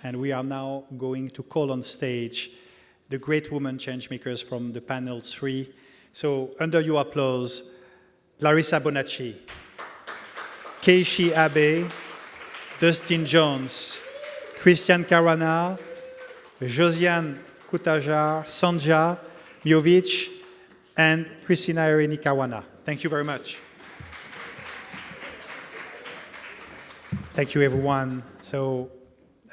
and we are now going to call on stage the great women changemakers from the panel 3. So, under your applause, Larissa Bonaci, Kechi Abe, Dustine Jones, Christianne Caruana, Josianne Cutajar, Sanja, Miovčić, and Christina Eirini Karvouna. Thank you very much. Thank you, everyone. So,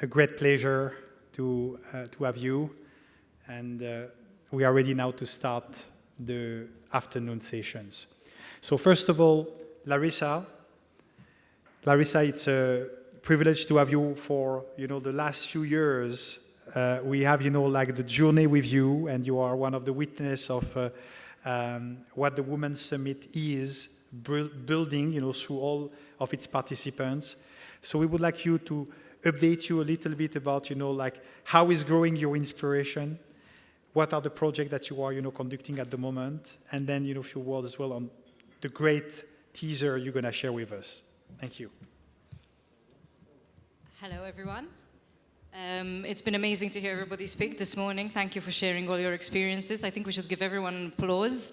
a great pleasure to have you. And we are ready now to start the afternoon sessions. So first of all, Larissa, it's a privilege to have you for, the last few years. We have, like the journey with you, and you are one of the witnesses of what the Women's Summit is building, through all of its participants. So we would like you to update you a little bit about, like how is growing your inspiration, what are the projects that you are, conducting at the moment, and then, a few words as well on the great teaser you're going to share with us. Thank you. Hello, everyone. It's been amazing to hear everybody speak this morning. Thank you for sharing all your experiences. I think we should give everyone an applause,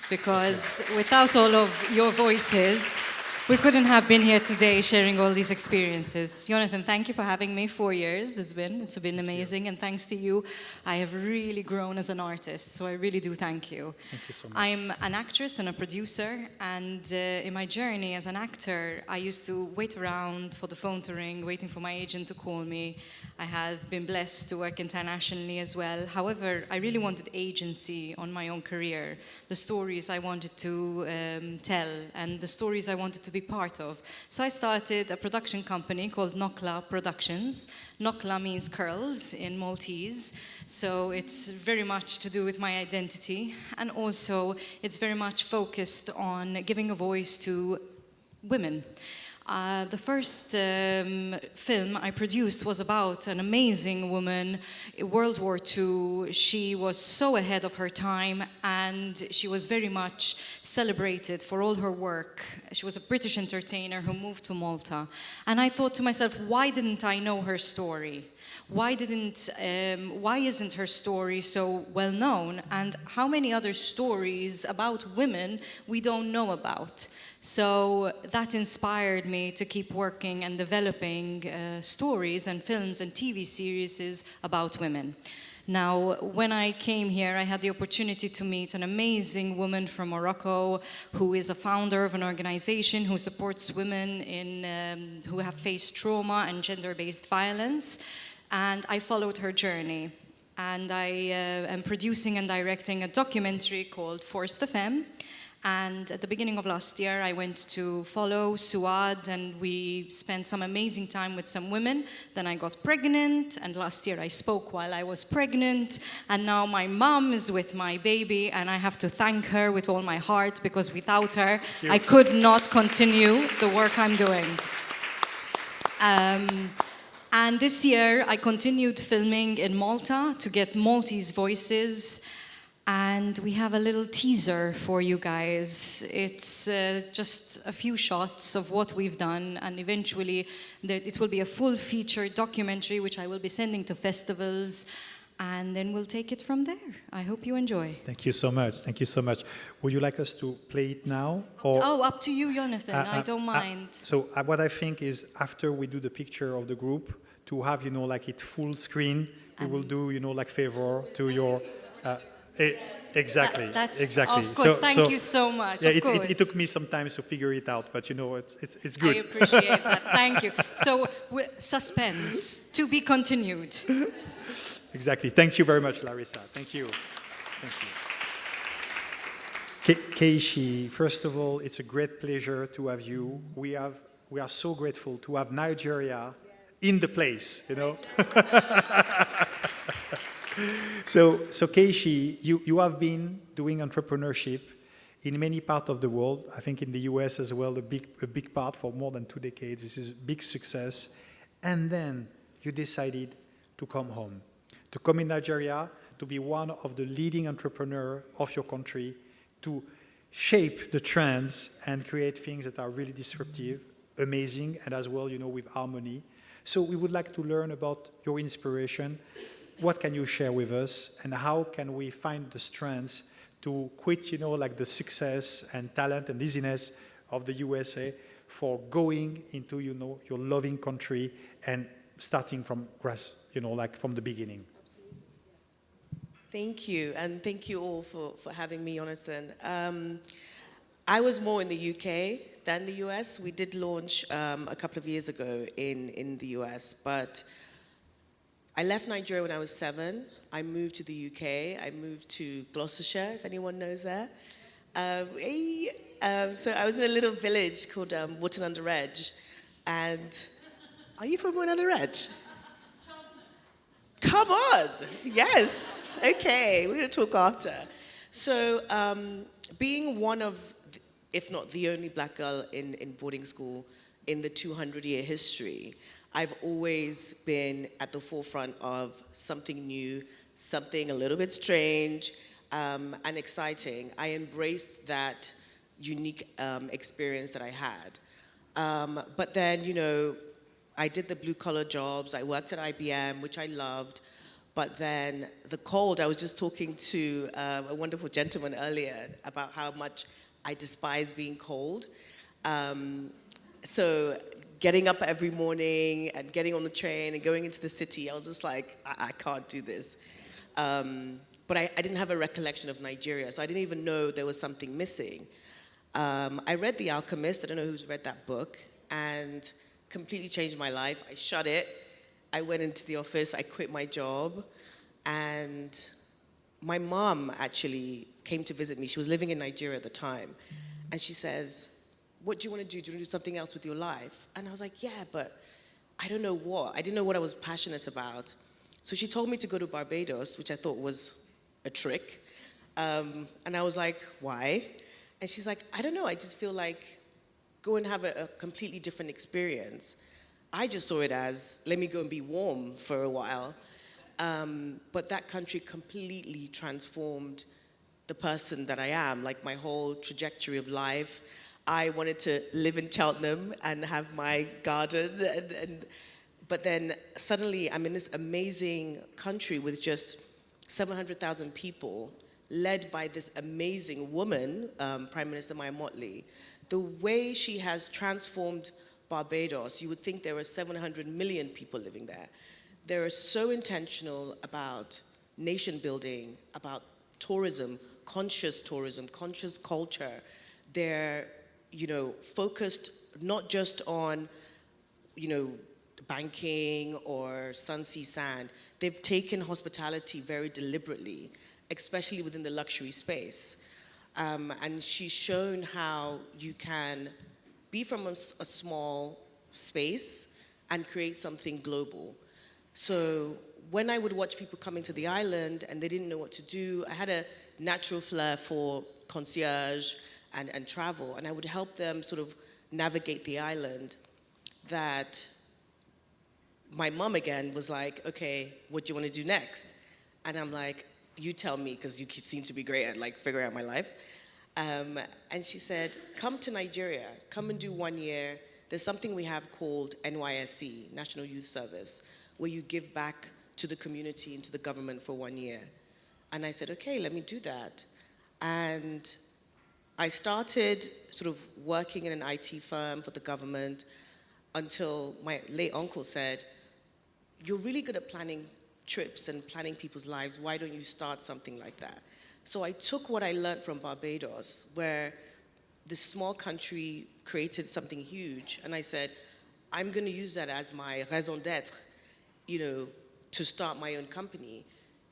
because without all of your voices, we couldn't have been here today sharing all these experiences. Jonathan, thank you for having me. 4 years it's been amazing, and thanks to you, I have really grown as an artist, so I really do thank you. Thank you so much. I'm an actress and a producer, and in my journey as an actor, I used to wait around for the phone to ring, waiting for my agent to call me. I have been blessed to work internationally as well. However, I really wanted agency on my own career, the stories I wanted to tell, and the stories I wanted to be part of. So I started a production company called Nokla Productions. Nokla means curls in Maltese, so it's very much to do with my identity, and also it's very much focused on giving a voice to women. The first film I produced was about an amazing woman in World War II. She was so ahead of her time, and she was very much celebrated for all her work. She was a British entertainer who moved to Malta. And I thought to myself, why didn't I know her story? Why isn't her story so well known? And how many other stories about women we don't know about? So that inspired me to keep working and developing stories and films and TV series about women. Now, when I came here, I had the opportunity to meet an amazing woman from Morocco who is a founder of an organization who supports women who have faced trauma and gender-based violence. And I followed her journey. And I am producing and directing a documentary called Force the Femme. And at the beginning of last year, I went to follow Suad, and we spent some amazing time with some women. Then I got pregnant, and last year I spoke while I was pregnant. And now my mom is with my baby, and I have to thank her with all my heart, because without her, I could not continue the work I'm doing. And this year, I continued filming in Malta to get Maltese voices. And we have a little teaser for you guys. It's just a few shots of what we've done, and eventually it will be a full-feature documentary which I will be sending to festivals, and then we'll take it from there. I hope you enjoy. Thank you so much. Thank you so much. Would you like us to play it now? Or up to you, Jonathan. I don't mind. So what I think is, after we do the picture of the group, to have, like it full screen, we will do, like favor to your... Exactly. Exactly. Of course. Thank you so much. Yeah, it took me some time to figure it out, but it's good. I appreciate that. Thank you. So, suspense to be continued. Exactly. Thank you very much, Larissa. Thank you. Thank you. Kechi, first of all, it's a great pleasure to have you. We are so grateful to have Nigeria in the place. So Kechi, you have been doing entrepreneurship in many parts of the world. I think in the US as well, a big part for more than 2 decades. This is a big success. And then you decided to come home, to come in Nigeria, to be one of the leading entrepreneurs of your country, to shape the trends and create things that are really disruptive, amazing, and as well, with harmony. So we would like to learn about your inspiration. What can you share with us, and how can we find the strengths to quit, like the success and talent and easiness of the USA for going into, your loving country and starting from grass, like from the beginning? Absolutely, yes. Thank you, and thank you all for having me, Jonathan. I was more in the UK than the US. We did launch a couple of years ago in the US, but I left Nigeria when I was 7. I moved to the UK. I moved to Gloucestershire, if anyone knows that. So I was in a little village called Wootton-under-Edge. And are you from Wootton-under-Edge? Come on. Yes. Okay. We're going to talk after. So being one of, if not the only black girl in boarding school in the 200-year history, I've always been at the forefront of something new, something a little bit strange, and exciting. I embraced that unique experience that I had. But then, I did the blue-collar jobs. I worked at IBM, which I loved. But then the cold, I was just talking to a wonderful gentleman earlier about how much I despise being cold. So getting up every morning and getting on the train and going into the city, I was just like, I can't do this. But I didn't have a recollection of Nigeria, so I didn't even know there was something missing. I read The Alchemist, I don't know who's read that book, and completely changed my life. I shut it, I went into the office, I quit my job, and my mom actually came to visit me. She was living in Nigeria at the time, and she says, what do you want to do? Do you want to do something else with your life? And I was like, yeah, but I don't know what. I didn't know what I was passionate about. So she told me to go to Barbados, which I thought was a trick. And I was like, why? And she's like, I don't know. I just feel like go and have a completely different experience. I just saw it as, let me go and be warm for a while. But that country completely transformed the person that I am, like my whole trajectory of life. I wanted to live in Cheltenham and have my garden, but then suddenly I'm in this amazing country with just 700,000 people, led by this amazing woman, Prime Minister Maya Motley. The way she has transformed Barbados, you would think there were 700 million people living there. They're so intentional about nation building, about tourism, conscious culture. They're focused not just on, banking or sun, sea, sand. They've taken hospitality very deliberately, especially within the luxury space. And she's shown how you can be from a small space and create something global. So when I would watch people coming to the island and they didn't know what to do, I had a natural flair for concierge and travel, and I would help them sort of navigate the island. That my mom again was like, okay, what do you want to do next? And I'm like, you tell me, because you seem to be great at like figuring out my life. And she said, come to Nigeria, come and do 1 year. There's something we have called NYSC, National Youth Service, where you give back to the community and to the government for 1 year. And I said, okay, let me do that. And I started sort of working in an IT firm for the government until my late uncle said, you're really good at planning trips and planning people's lives. Why don't you start something like that? So I took what I learned from Barbados, where this small country created something huge, and I said, I'm going to use that as my raison d'être, to start my own company.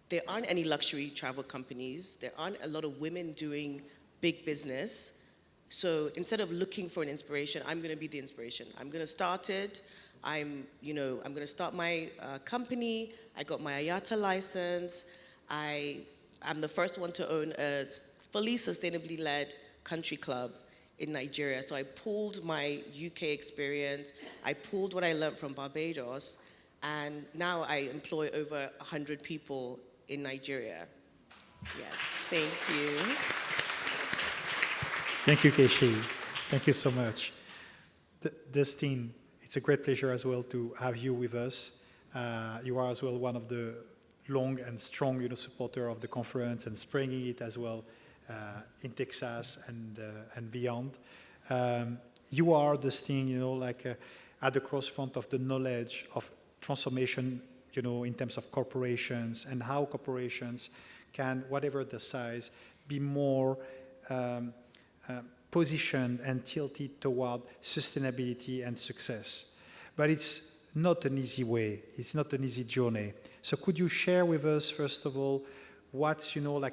There aren't any luxury travel companies. There aren't a lot of women doing big business. So instead of looking for an inspiration, I'm going to be the inspiration. I'm going to start it. I'm going to start my company. I got my IATA license. I'm the first one to own a fully sustainably led country club in Nigeria. So I pooled my UK experience. I pooled what I learned from Barbados. And now I employ over 100 people in Nigeria. Yes, thank you. Thank you, Kechi. Thank you so much. Dustine, it's it's a great pleasure as well to have you with us. You are as well one of the long and strong, supporter of the conference and spreading it as well in Texas and beyond. You are Dustine, at the crossfront of the knowledge of transformation, in terms of corporations and how corporations can, whatever the size, be more positioned and tilted toward sustainability and success. But it's not an easy way. It's not an easy journey. So could you share with us, first of all, what,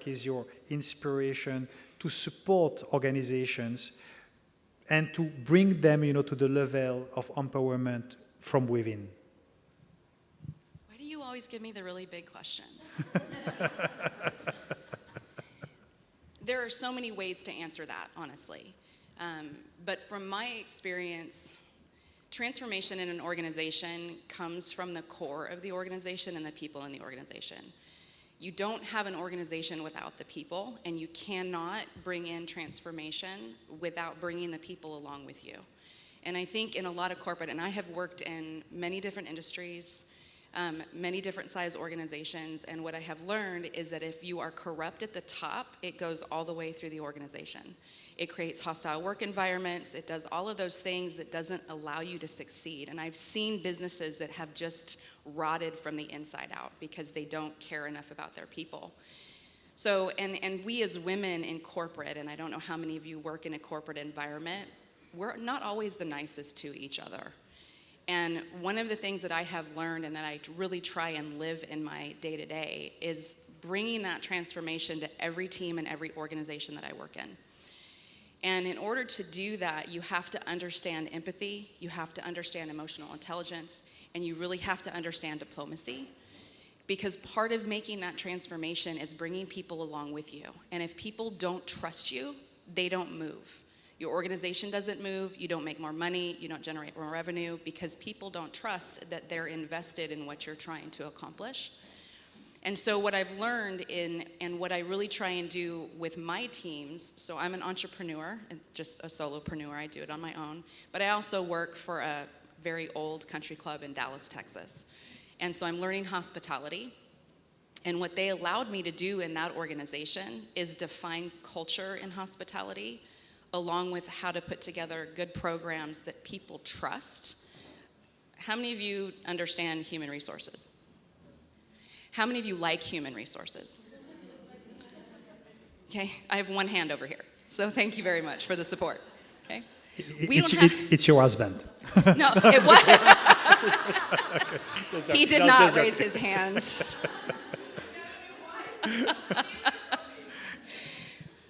is your inspiration to support organizations and to bring them, to the level of empowerment from within? Why do you always give me the really big questions? There are so many ways to answer that, honestly. But from my experience, transformation in an organization comes from the core of the organization and the people in the organization. You don't have an organization without the people, and you cannot bring in transformation without bringing the people along with you. And I think in a lot of corporate, and I have worked in many different industries, many different size organizations, and what I have learned is that if you are corrupt at the top, it goes all the way through the organization. It creates hostile work environments, it does all of those things that doesn't allow you to succeed. And I've seen businesses that have just rotted from the inside out because they don't care enough about their people. So, and we as women in corporate, and I don't know how many of you work in a corporate environment, we're not always the nicest to each other. And one of the things that I have learned and that I really try and live in my day-to-day is bringing that transformation to every team and every organization that I work in. And in order to do that, you have to understand empathy, you have to understand emotional intelligence, and you really have to understand diplomacy. Because part of making that transformation is bringing people along with you. And if people don't trust you, they don't move. Your organization doesn't move, you don't make more money, you don't generate more revenue, because people don't trust that they're invested in what you're trying to accomplish. And so what I've learned and what I really try and do with my teams, so I'm an entrepreneur, just a solopreneur, I do it on my own, but I also work for a very old country club in Dallas, Texas. And so I'm learning hospitality. And what they allowed me to do in that organization is define culture in hospitality, along with how to put together good programs that people trust. How many of you understand human resources? How many of you like human resources? Okay, I have one hand over here. So thank you very much for the support. Okay, it's your husband. No, it was. He did not raise his hand.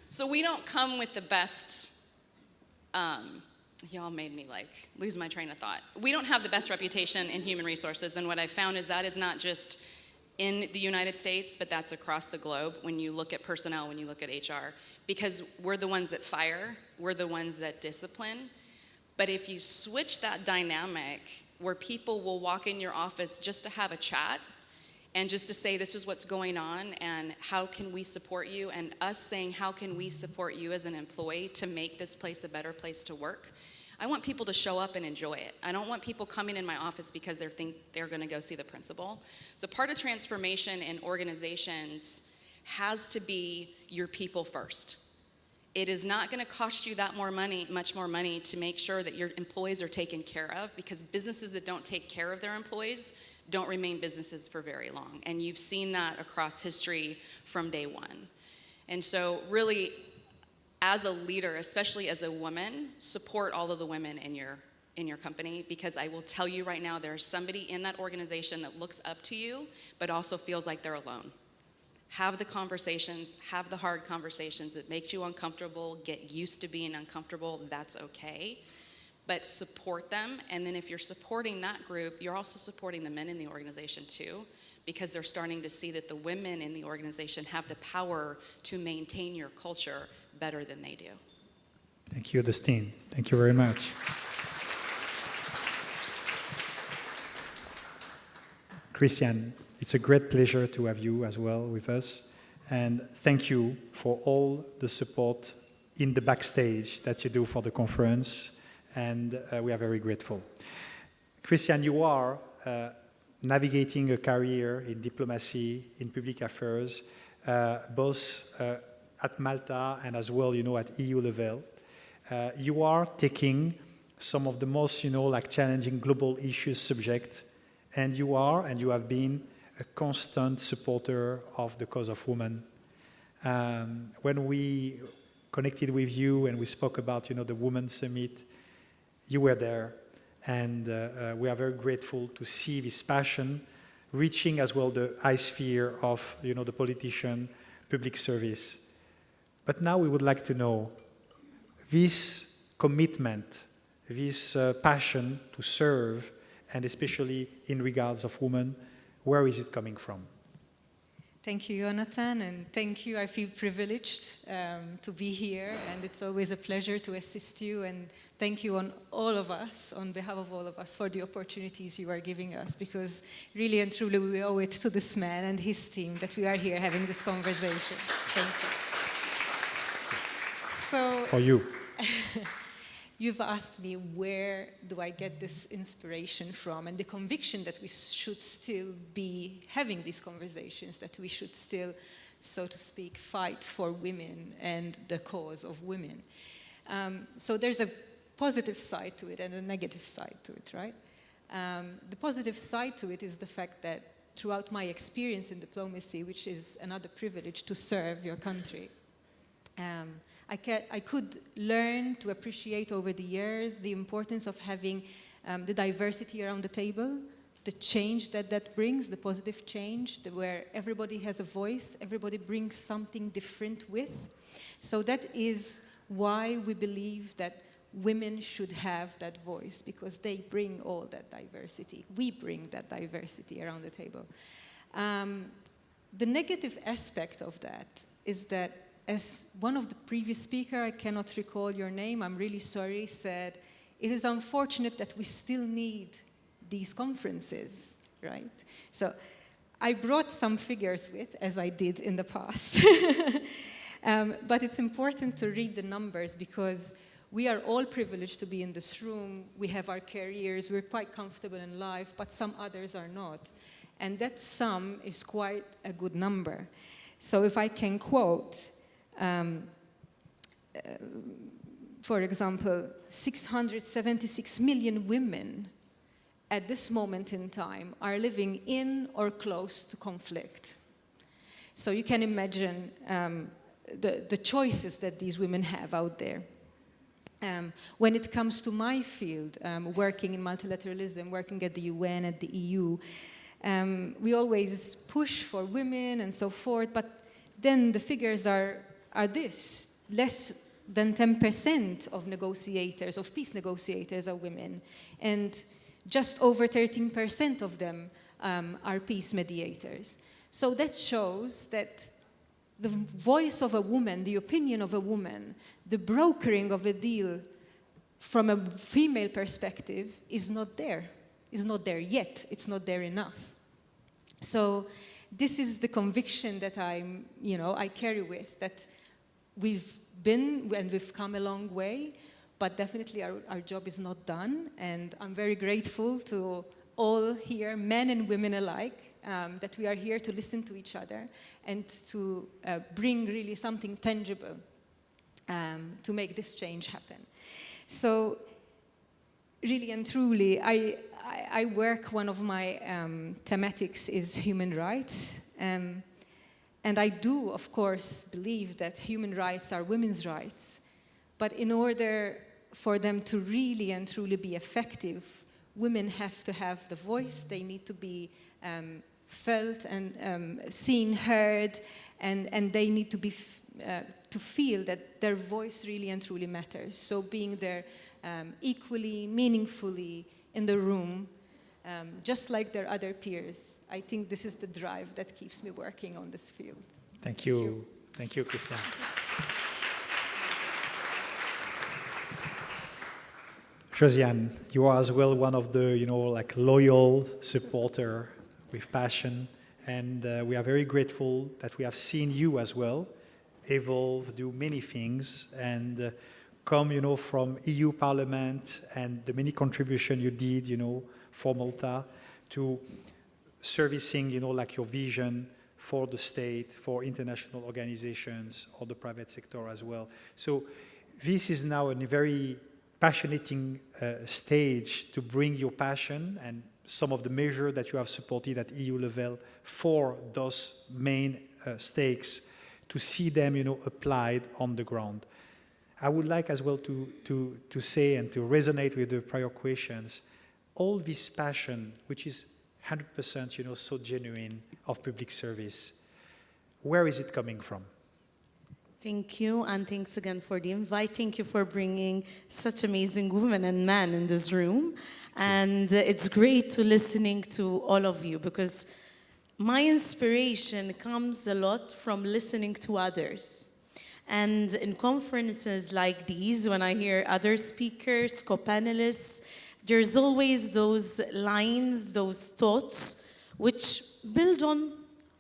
So we don't come with the best. Y'all made me lose my train of thought. We don't have the best reputation in human resources, and what I found is that is not just in the United States, but that's across the globe when you look at personnel, when you look at HR, because we're the ones that fire, we're the ones that discipline. But if you switch that dynamic where people will walk in your office just to have a chat and just to say, this is what's going on and how can we support you, and us saying, how can we support you as an employee to make this place a better place to work? I want people to show up and enjoy it. I don't want people coming in my office because they think they're going to go see the principal. So part of transformation in organizations has to be your people first. It is not going to cost you much more money to make sure that your employees are taken care of, because businesses that don't take care of their employees don't remain businesses for very long. And you've seen that across history from day one. And so really, as a leader, especially as a woman, support all of the women in your company, because I will tell you right now, there's somebody in that organization that looks up to you, but also feels like they're alone. Have the conversations, have the hard conversations that make you uncomfortable, get used to being uncomfortable, that's okay. But support them, and then if you're supporting that group, you're also supporting the men in the organization too, because they're starting to see that the women in the organization have the power to maintain your culture better than they do. Thank you, Dustine. Thank you very much. Christianne, it's a great pleasure to have you as well with us. And thank you for all the support in the backstage that you do for the conference. And we are very grateful. Christianne, you are navigating a career in diplomacy, in public affairs, both at Malta and as well, at EU level. You are taking some of the most, challenging global issues subject, and you have been a constant supporter of the cause of women. When we connected with you and we spoke about, the Women's Summit, you were there. And we are very grateful to see this passion reaching as well the high sphere of, the politician, public service. But now we would like to know this commitment, this passion to serve, and especially in regards of women, where is it coming from? Thank you, Jonathan, and thank you. I feel privileged to be here, and it's always a pleasure to assist you, and thank you on behalf of all of us, for the opportunities you are giving us, because really and truly we owe it to this man and his team that we are here having this conversation. Thank you. So, for you. You've asked me, where do I get this inspiration from, and the conviction that we should still be having these conversations, that we should still, so to speak, fight for women and the cause of women. So there's a positive side to it and a negative side to it, right? The positive side to it is the fact that throughout my experience in diplomacy, which is another privilege to serve your country, I could learn to appreciate over the years the importance of having the diversity around the table, the change that brings, the positive change, where everybody has a voice, everybody brings something different with. So that is why we believe that women should have that voice, because they bring all that diversity. We bring that diversity around the table. The negative aspect of that is that, as one of the previous speakers, I cannot recall your name, I'm really sorry, said, it is unfortunate that we still need these conferences, right? So I brought some figures with, as I did in the past. But it's important to read the numbers, because we are all privileged to be in this room. We have our careers, we're quite comfortable in life, but some others are not. And that sum is quite a good number. So if I can quote, for example, 676 million women at this moment in time are living in or close to conflict. So you can imagine the choices that these women have out there. When it comes to my field, working in multilateralism, working at the UN, at the EU, we always push for women and so forth, but then the figures are this: less than 10% of negotiators, of peace negotiators, are women, and just over 13% of them are peace mediators. So that shows that the voice of a woman, the opinion of a woman, the brokering of a deal from a female perspective is not there. It's not there yet. It's not there enough. So this is the conviction that I carry with, that we've been and we've come a long way, but definitely our job is not done. And I'm very grateful to all here, men and women alike, that we are here to listen to each other and to bring really something tangible to make this change happen. So really and truly, I work, one of my thematics is human rights. And I do, of course, believe that human rights are women's rights. But in order for them to really and truly be effective, women have to have the voice. They need to be felt and seen, heard, and they need to be to feel that their voice really and truly matters. So being there equally, meaningfully in the room, just like their other peers. I think this is the drive that keeps me working on this field. Thank you. Thank you, Christianne. Josianne, you are as well one of the, loyal supporter with passion. And we are very grateful that we have seen you as well evolve, do many things, and come, from EU Parliament and the many contributions you did, for Malta, to servicing, like your vision for the state, for international organizations, or the private sector as well. So this is now a very passionate stage to bring your passion and some of the measures that you have supported at EU level for those main stakes, to see them, applied on the ground. I would like as well to say and to resonate with the prior questions, all this passion, which is 100%, so genuine of public service, where is it coming from? Thank you, and thanks again for the invite. Thank you for bringing such amazing women and men in this room. And it's great to listening to all of you, because my inspiration comes a lot from listening to others. And in conferences like these, when I hear other speakers, co-panelists, there's always those lines, those thoughts, which build on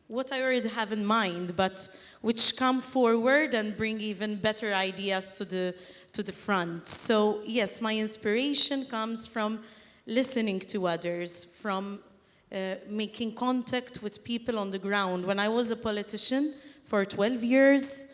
what I already have in mind, but which come forward and bring even better ideas to the front. So yes, my inspiration comes from listening to others, from making contact with people on the ground. When I was a politician for 12 years,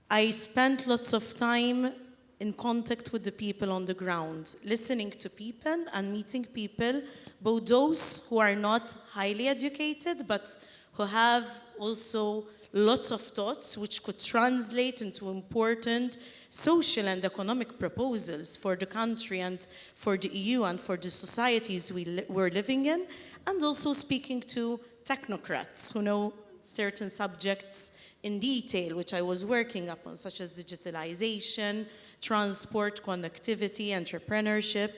I spent lots of time in contact with the people on the ground, listening to people and meeting people, both those who are not highly educated, but who have also lots of thoughts which could translate into important social and economic proposals for the country and for the EU and for the societies we're living in, and also speaking to technocrats who know certain subjects in detail, which I was working upon, such as digitalization, transport, connectivity, entrepreneurship.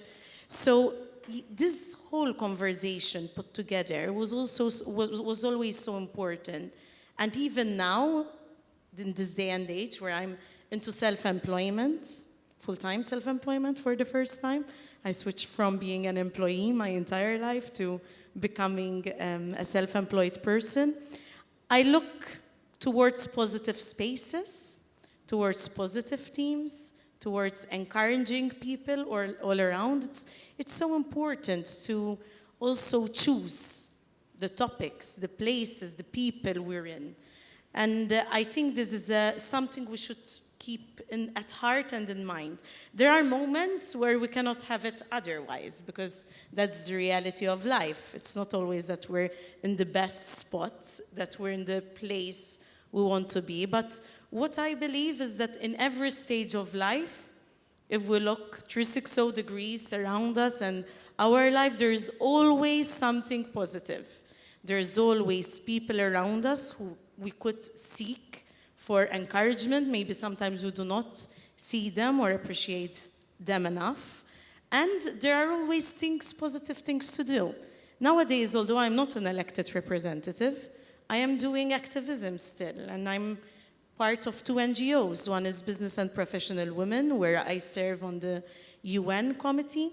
So this whole conversation put together was always so important. And even now, in this day and age where I'm into self-employment, full-time self-employment for the first time, I switched from being an employee my entire life to becoming a self-employed person. I look towards positive spaces, towards positive teams, towards encouraging people all around. It's so important to also choose the topics, the places, the people we're in. And I think this is something we should keep at heart and in mind. There are moments where we cannot have it otherwise, because that's the reality of life. It's not always that we're in the best spot, that we're in the place we want to be. But what I believe is that in every stage of life, if we look 360 degrees around us and our life, there's always something positive. There's always people around us who we could seek for encouragement. Maybe sometimes we do not see them or appreciate them enough. And there are always positive things to do. Nowadays, although I'm not an elected representative, I am doing activism still, and I'm part of 2 NGOs. One is Business and Professional Women, where I serve on the UN committee,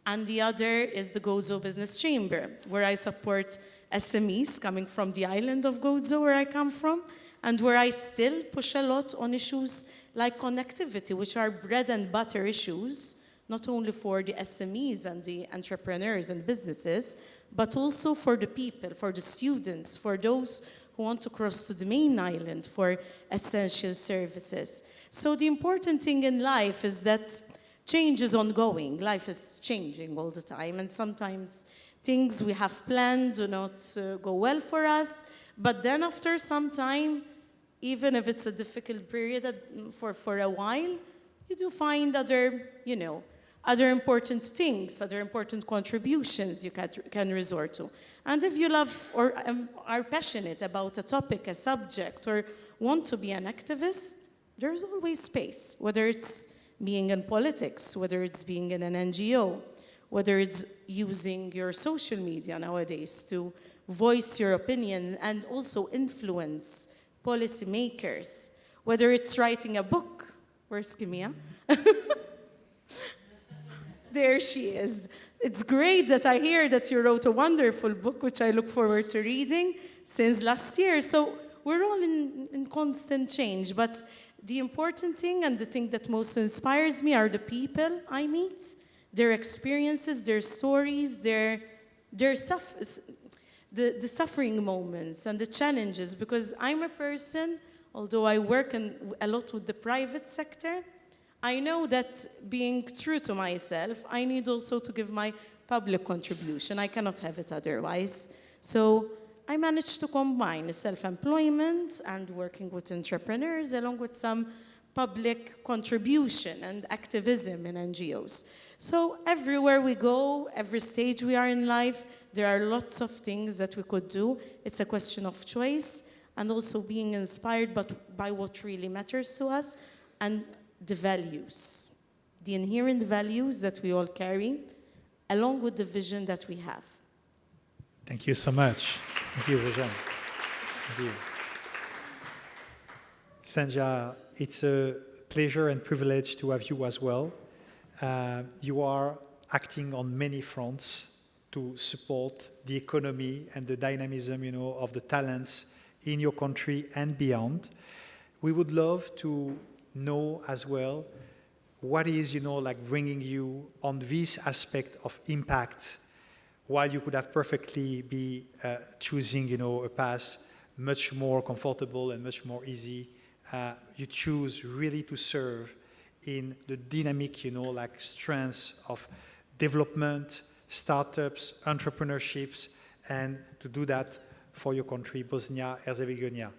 and the other is the Gozo Business Chamber, where I support SMEs coming from the island of Gozo, where I come from, and where I still push a lot on issues like connectivity, which are bread and butter issues, not only for the SMEs and the entrepreneurs and businesses, but also for the people, for the students, for those who want to cross to the main island for essential services. So the important thing in life is that change is ongoing. Life is changing all the time, and sometimes things we have planned do not go well for us, but then after some time, even if it's a difficult period for a while, you do find other important things, other important contributions you can resort to. And if you love or are passionate about a topic, a subject, or want to be an activist, there's always space, whether it's being in politics, whether it's being in an NGO, whether it's using your social media nowadays to voice your opinion and also influence policymakers, whether it's writing a book. Where's Kimia? There she is. It's great that I hear that you wrote a wonderful book, which I look forward to reading since last year. So we're all in constant change, but the important thing and the thing that most inspires me are the people I meet, their experiences, their stories, the suffering moments and the challenges, because I'm a person, although I work a lot with the private sector, I know that being true to myself, I need also to give my public contribution. I cannot have it otherwise. So I managed to combine self-employment and working with entrepreneurs along with some public contribution and activism in NGOs. So everywhere we go, every stage we are in life, there are lots of things that we could do. It's a question of choice and also being inspired by what really matters to us and the values, the inherent values that we all carry, along with the vision that we have. Thank you so much. Thank you, Josianne. Thank you. Sanja, it's a pleasure and privilege to have you as well. You are acting on many fronts to support the economy and the dynamism, of the talents in your country and beyond. We would love to know as well what is, bringing you on this aspect of impact, while you could have perfectly be choosing, a path much more comfortable and much more easy. You choose really to serve in the dynamic, strengths of development, startups, entrepreneurships, and to do that for your country, Bosnia-Herzegovina.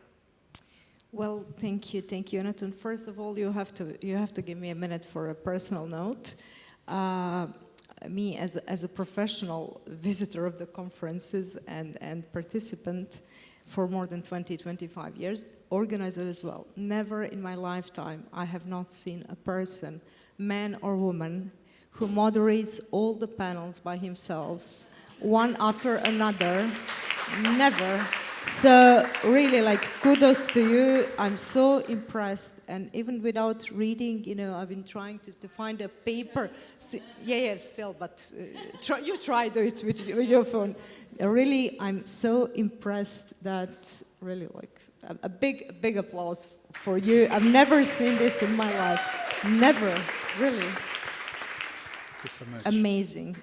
Well, thank you, Anatol. First of all, you have to give me a minute for a personal note. Me, as a professional visitor of the conferences and participant for more than 25 years, organizer as well, never in my lifetime I have not seen a person, man or woman, who moderates all the panels by himself, one after another. Never. So really, kudos to you. I'm so impressed. And even without reading, I've been trying to find a paper. Still, but you try to do it with your phone. Really, I'm so impressed that really, a big applause for you. I've never seen this in my life. Never, really. Thank you so much.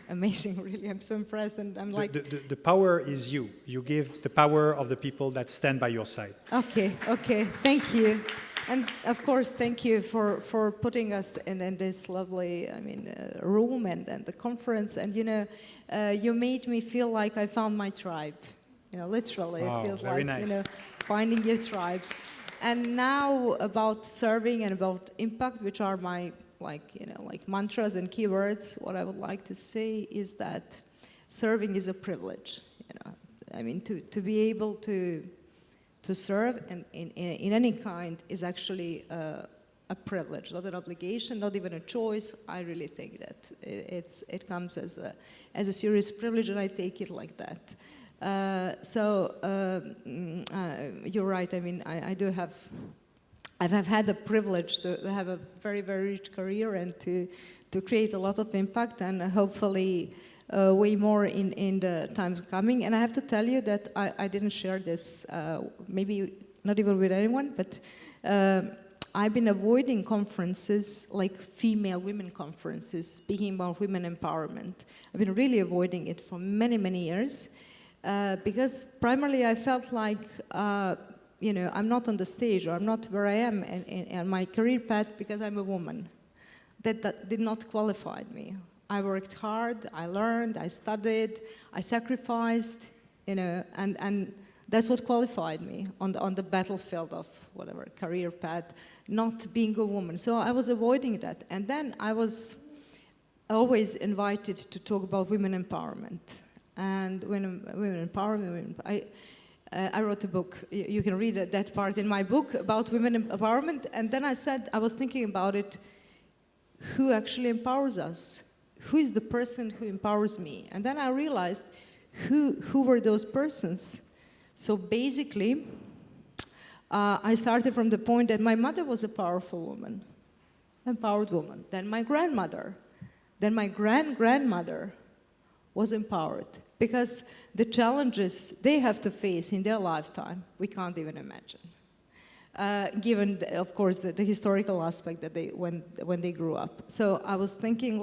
Amazing, really. I'm so impressed, and I'm The power is you. You give the power of the people that stand by your side. Okay, thank you. And of course, thank you for putting us in this lovely, room and the conference. And, you made me feel like I found my tribe. Literally, it feels very like, nice. Finding your tribe. And now about serving and about impact, which are my mantras and keywords, what I would like to say is that serving is a privilege. To be able to serve in any kind is actually a privilege, not an obligation, not even a choice. I really think that it comes as a serious privilege, and I take it like that. You're right. I've had the privilege to have a very, very rich career and to create a lot of impact, and hopefully way more in the times coming. And I have to tell you that I didn't share this, maybe not even with anyone, but I've been avoiding conferences like women conferences, speaking about women empowerment. I've been really avoiding it for many, many years because primarily I felt like I'm not on the stage, or I'm not where I am in my career path because I'm a woman. That did not qualify me. I worked hard, I learned, I studied, I sacrificed, and that's what qualified me on the battlefield of whatever career path, not being a woman. So I was avoiding that. And then I was always invited to talk about women empowerment. And women empowerment, I wrote a book. You can read that part in my book about women empowerment. And then I was thinking about it, who actually empowers us? Who is the person who empowers me? And then I realized who were those persons. So basically, I started from the point that my mother was a powerful woman, empowered woman. Then my grandmother. Then my grandmother was empowered. Because the challenges they have to face in their lifetime, we can't even imagine. Given, of course, the historical aspect that when they grew up. So I was thinking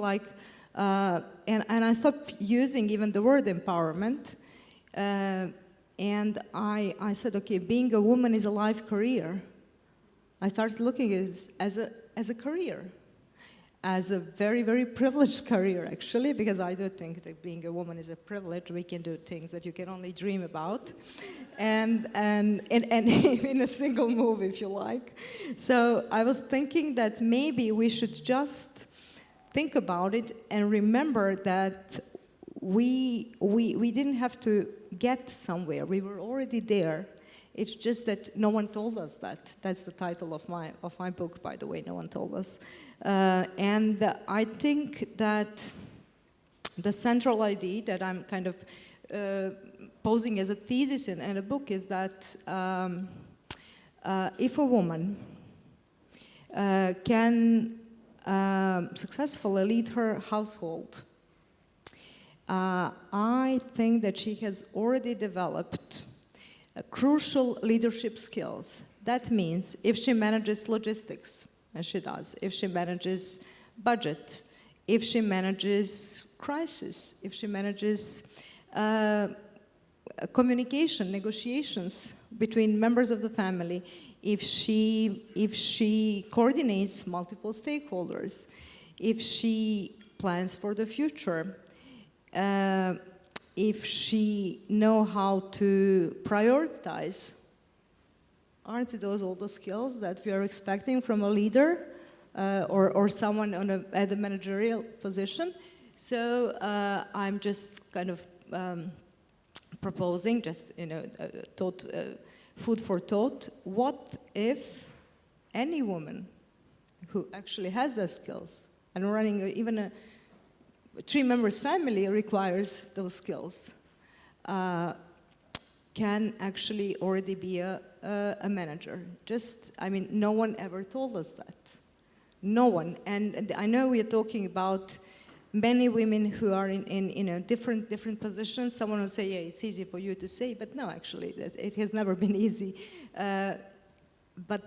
And I stopped using even the word empowerment. And I said, okay, being a woman is a life career. I started looking at it as a career, as a very, very privileged career, actually, because I do think that being a woman is a privilege. We can do things that you can only dream about, and in a single move, if you like. So I was thinking that maybe we should just think about it and remember that we didn't have to get somewhere. We were already there. It's just that no one told us that. That's the title of my book, by the way. No one told us. And I think that the central idea that I'm kind of posing as a thesis in a book is that if a woman can successfully lead her household, I think that she has already developed crucial leadership skills. That means if she manages logistics, and she does, if she manages budget, if she manages crisis, if she manages communication, negotiations between members of the family, if she coordinates multiple stakeholders, if she plans for the future, if she knows how to prioritize, aren't those all the skills that we are expecting from a leader or someone at a managerial position? So I'm just kind of proposing, just food for thought. What if any woman who actually has those skills and running even a 3 members family requires those skills, can actually already be a manager? No one ever told us that. No one. And I know we are talking about many women who are in different positions. Someone will say, yeah, it's easy for you to say, but no, actually, it has never been easy. But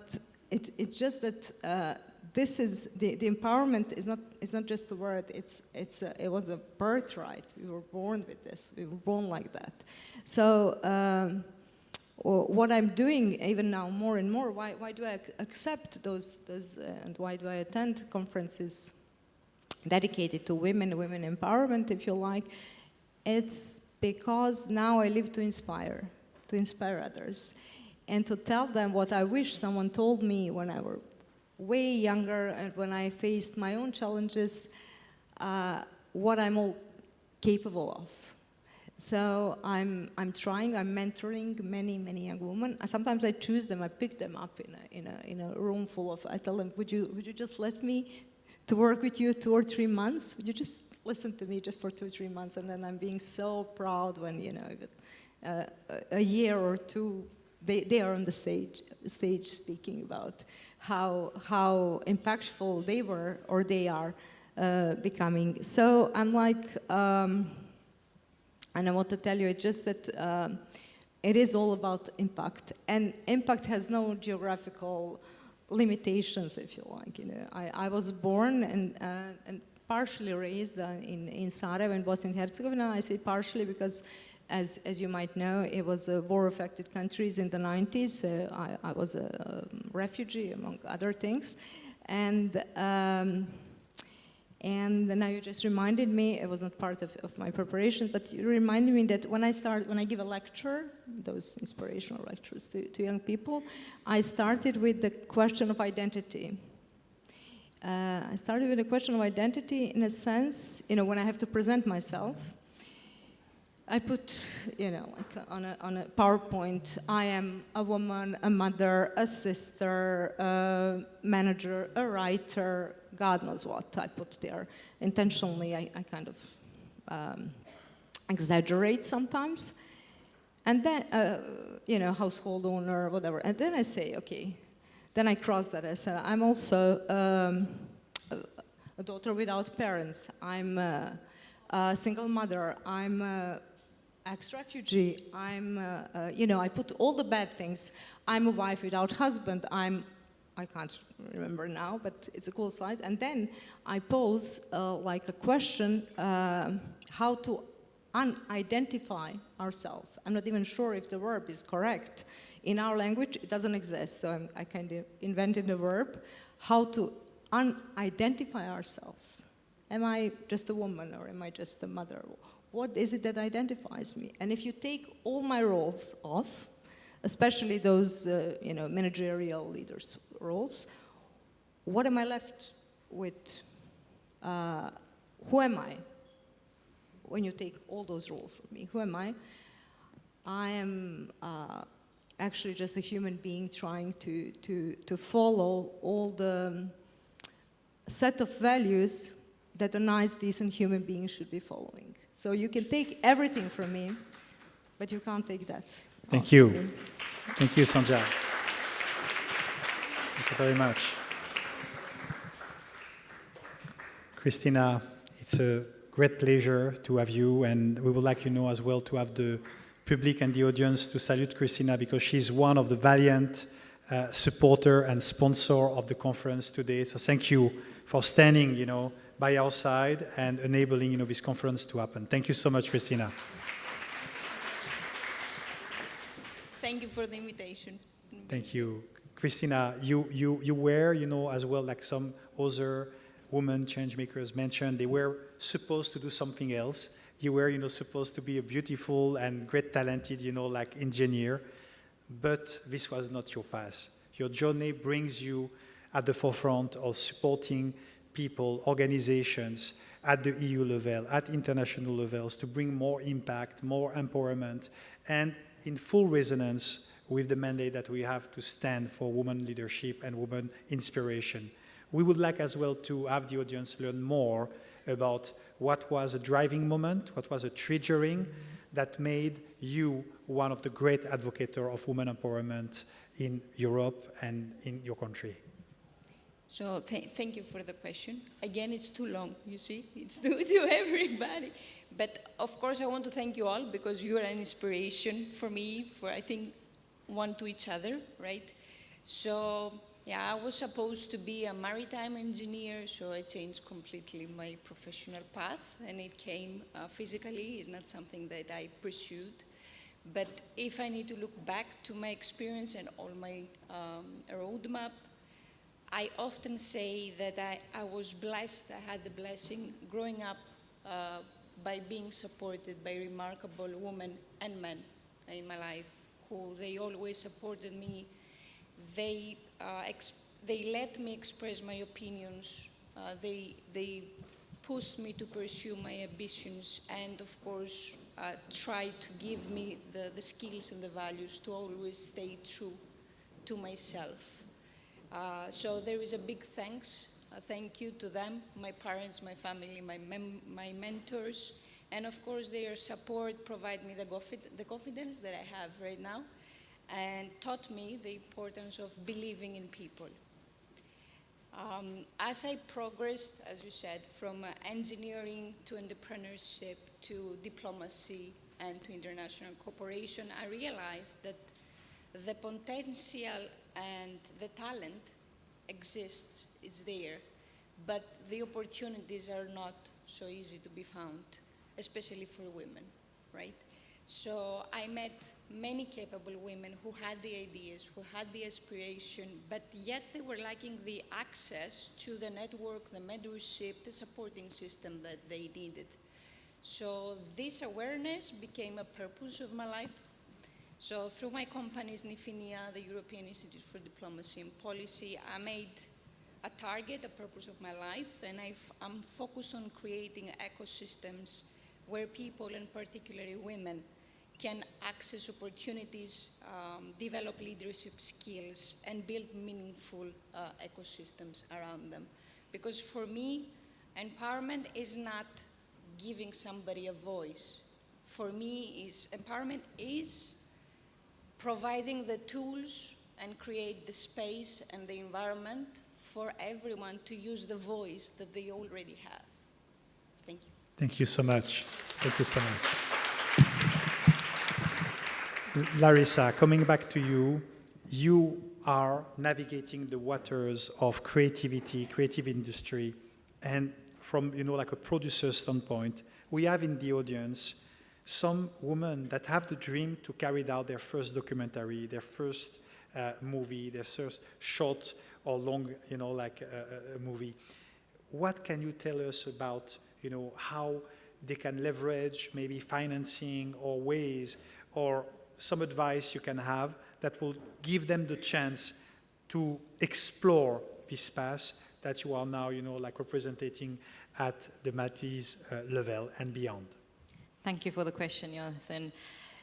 it's just that this is the empowerment is not just a word. It was a birthright. We were born with this. We were born like that. So what I'm doing even now more and more. Why do I accept those and why do I attend conferences dedicated to women empowerment, if you like? It's because now I live to inspire others, and to tell them what I wish someone told me when I was way younger and when I faced my own challenges, what I'm all capable of. So I'm mentoring many young women. Sometimes I choose them, I pick them up in a room full of. I tell them, would you just let me to work with you 2 or 3 months? Would you just listen to me just for 2 or 3 months? And then I'm being so proud when a year or two they are on the stage speaking about how impactful they were or they are becoming. So I'm like. And I want to tell you, it's just that it is all about impact. And impact has no geographical limitations, if you like. I was born and partially raised in Sarajevo, in Bosnia and Herzegovina. I say partially because, as you might know, it was a war-affected countries in the 90s. So I was a refugee, among other things. And now you just reminded me, it was not part of my preparation, but you reminded me that when I give a lecture, those inspirational lectures to young people, I started with the question of identity. I started with the question of identity in a sense, when I have to present myself, I put, like on a PowerPoint, I am a woman, a mother, a sister, a manager, a writer, God knows what I put there. Intentionally, I kind of exaggerate sometimes. And then, household owner, whatever. And then I say, okay, then I cross that. I said, I'm also a daughter without parents. I'm a single mother. I'm ex-refugee. I'm, I put all the bad things. I'm a wife without husband. I'm I can't remember now, but it's a cool slide. And then I pose like a question, how to unidentify ourselves. I'm not even sure if the verb is correct. In our language, it doesn't exist, so I kind of invented a verb. How to unidentify ourselves. Am I just a woman or am I just a mother? What is it that identifies me? And if you take all my roles off, especially those managerial leaders roles, what am I left with? Who am I? When you take all those roles from me, who am I? I am actually just a human being trying to follow all the set of values that a nice, decent human being should be following. So you can take everything from me, but you can't take that. Thank you. Thank you, Sanja. Thank you very much. Christina, it's a great pleasure to have you, and we would like as well to have the public and the audience to salute Christina because she's one of the valiant supporter and sponsor of the conference today. So thank you for standing, by our side and enabling, this conference to happen. Thank you so much, Christina. Thank you for the invitation. Thank you. Christina, you were, as well, like some other women change makers mentioned, they were supposed to do something else. You were, supposed to be a beautiful and great talented, like engineer, but this was not your path. Your journey brings you at the forefront of supporting people, organizations at the EU level, at international levels to bring more impact, more empowerment, and in full resonance with the mandate that we have to stand for women leadership and women inspiration. We would like as well to have the audience learn more about what was a driving moment, what was a triggering that made you one of the great advocates of women empowerment in Europe and in your country. So thank you for the question. Again, it's too long, you see. It's to everybody. But of course, I want to thank you all because you are an inspiration for me, for I think one to each other, right? So yeah, I was supposed to be a maritime engineer, so I changed completely my professional path, and it came physically. It's not something that I pursued. But if I need to look back to my experience and all my roadmap, I often say that I was blessed, I had the blessing growing up by being supported by remarkable women and men in my life, who they always supported me. They let me express my opinions. They pushed me to pursue my ambitions, and of course, tried to give me the skills and the values to always stay true to myself. So there is a big thank you to them, my parents, my family, my mentors, and of course their support provide me the confidence that I have right now, and taught me the importance of believing in people. As I progressed, as you said, from engineering to entrepreneurship to diplomacy and to international cooperation, I realized that the potential and the talent exists, it's there, but the opportunities are not so easy to be found, especially for women, right? So I met many capable women who had the ideas, who had the aspiration, but yet they were lacking the access to the network, the mentorship, the supporting system that they needed. So this awareness became a purpose of my life. So through my companies, NIFINIA, the European Institute for Diplomacy and Policy, I made a target, a purpose of my life, and I'm focused on creating ecosystems where people, and particularly women, can access opportunities, develop leadership skills, and build meaningful ecosystems around them. Because for me, empowerment is not giving somebody a voice. For me, empowerment is providing the tools and create the space and the environment for everyone to use the voice that they already have. Thank you. Thank you so much. Thank you so much. Larissa, coming back to you, you are navigating the waters of creativity, creative industry, and from, like a producer standpoint, we have in the audience some women that have the dream to carry out their first documentary, their first movie, their first short or long, a movie. What can you tell us about, how they can leverage maybe financing or ways or some advice you can have that will give them the chance to explore this path that you are now, representing at the Maltese level and beyond? Thank you for the question, Jonathan.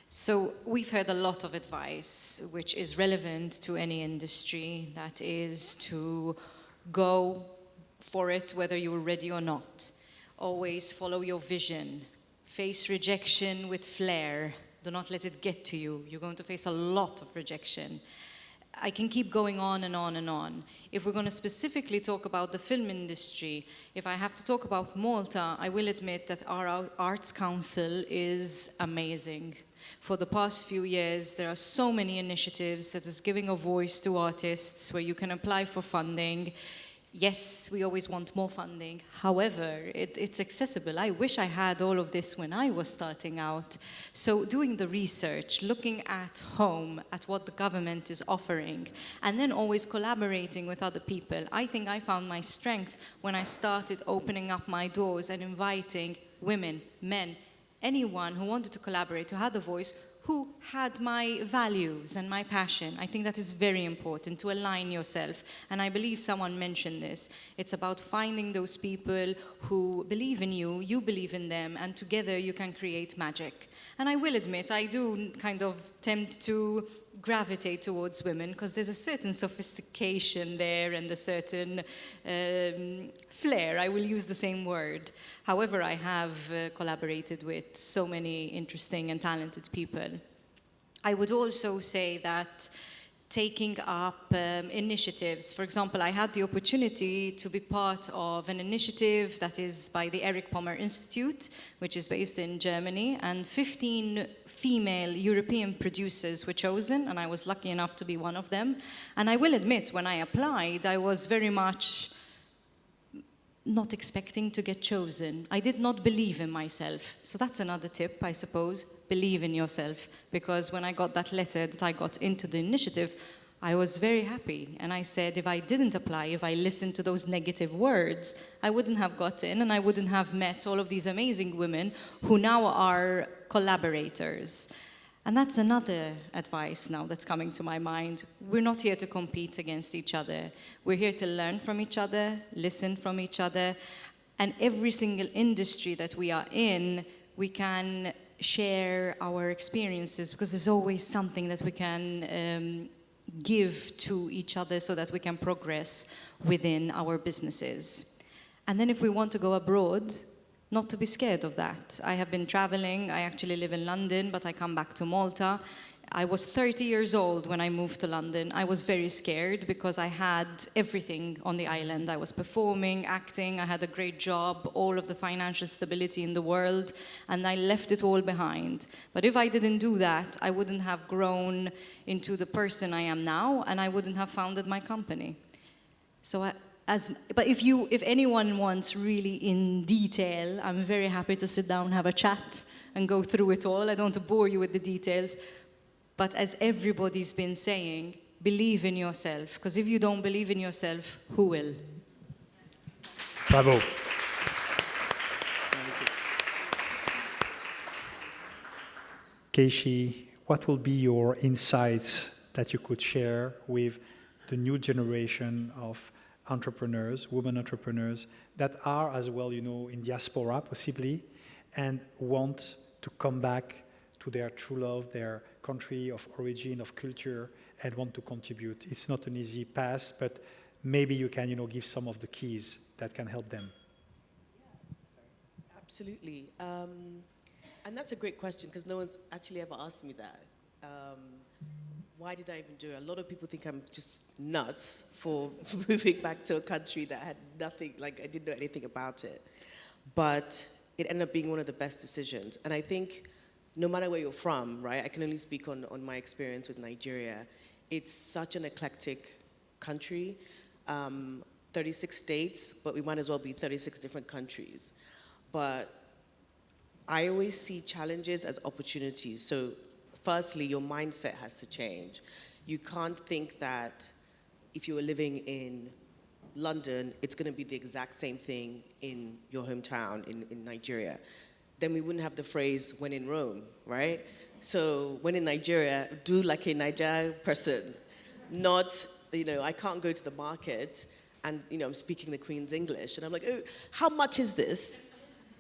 So we've heard a lot of advice which is relevant to any industry, that is to go for it whether you're ready or not. Always follow your vision. Face rejection with flair. Do not let it get to you. You're going to face a lot of rejection. I can keep going on and on and on. If we're going to specifically talk about the film industry, if I have to talk about Malta, I will admit that our Arts Council is amazing. For the past few years, there are so many initiatives that is giving a voice to artists where you can apply for funding. Yes, we always want more funding. However, it's accessible. I wish I had all of this when I was starting out. So doing the research, looking at home, at what the government is offering, and then always collaborating with other people. I think I found my strength when I started opening up my doors and inviting women, men, anyone who wanted to collaborate, who had a voice, who had my values and my passion. I think that is very important, to align yourself. And I believe someone mentioned this. It's about finding those people who believe in you, you believe in them, and together you can create magic. And I will admit, I do kind of tend to gravitate towards women because there's a certain sophistication there and a certain flair. I will use the same word. However, I have collaborated with so many interesting and talented people. I would also say that taking up initiatives. For example, I had the opportunity to be part of an initiative that is by the Erich Pommer Institute, which is based in Germany, and 15 female European producers were chosen, and I was lucky enough to be one of them. And I will admit, when I applied, I was very much not expecting to get chosen. I did not believe in myself. So that's another tip, I suppose. Believe in yourself. Because when I got that letter that I got into the initiative, I was very happy. And I said, if I didn't apply, if I listened to those negative words, I wouldn't have got in and I wouldn't have met all of these amazing women who now are collaborators. And that's another advice now that's coming to my mind. We're not here to compete against each other. We're here to learn from each other, listen from each other. And every single industry that we are in, we can share our experiences because there's always something that we can give to each other so that we can progress within our businesses. And then if we want to go abroad, not to be scared of that. I have been traveling. I actually live in London, but I come back to Malta. I was 30 years old when I moved to London. I was very scared because I had everything on the island. I was performing, acting, I had a great job, all of the financial stability in the world, and I left it all behind. But if I didn't do that, I wouldn't have grown into the person I am now, and I wouldn't have founded my company. So but if anyone wants really in detail, I'm very happy to sit down, have a chat, and go through it all. I don't want to bore you with the details. But as everybody's been saying, believe in yourself. Because if you don't believe in yourself, who will? Bravo. Kechi, what will be your insights that you could share with the new generation of entrepreneurs, women entrepreneurs, that are as well, in diaspora possibly, and want to come back to their true love, their country of origin, of culture, and want to contribute. It's not an easy path, but maybe you can, give some of the keys that can help them. Absolutely. And that's a great question because no one's actually ever asked me that. Why did I even do it? A lot of people think I'm just nuts for moving back to a country that had nothing, I didn't know anything about it. But it ended up being one of the best decisions. And I think no matter where you're from, right, I can only speak on my experience with Nigeria. it's such an eclectic country, 36 states, but we might as well be 36 different countries. But I always see challenges as opportunities. So firstly, your mindset has to change. You can't think that if you were living in London, it's going to be the exact same thing in your hometown in Nigeria. Then we wouldn't have the phrase, when in Rome, right? So when in Nigeria, do like a Nigerian person. Not, I can't go to the market and, I'm speaking the Queen's English. And I'm like, oh, how much is this?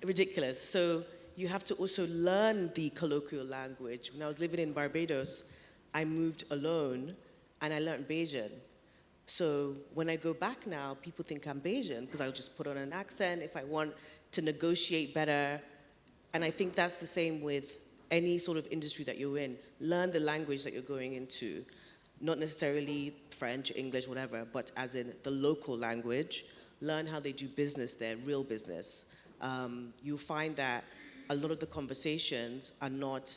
Ridiculous. So you have to also learn the colloquial language. When I was living in Barbados, I moved alone and I learned Bayesian. So when I go back now, people think I'm Bayesian because I'll just put on an accent if I want to negotiate better. And I think that's the same with any sort of industry that you're in. Learn the language that you're going into. Not necessarily French, English, whatever, but as in the local language. Learn how they do business there, real business. You'll find that a lot of the conversations are not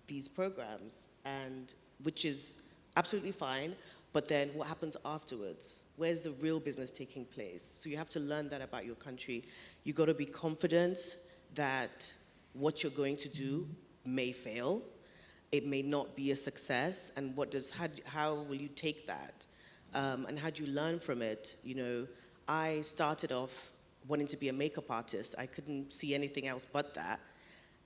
these programs, and which is absolutely fine, but then what happens afterwards? Where's the real business taking place? So you have to learn that about your country. You got to be confident that what you're going to do may fail. It may not be a success, and how will you take that? And how do you learn from it? I started off wanting to be a makeup artist. I couldn't see anything else but that.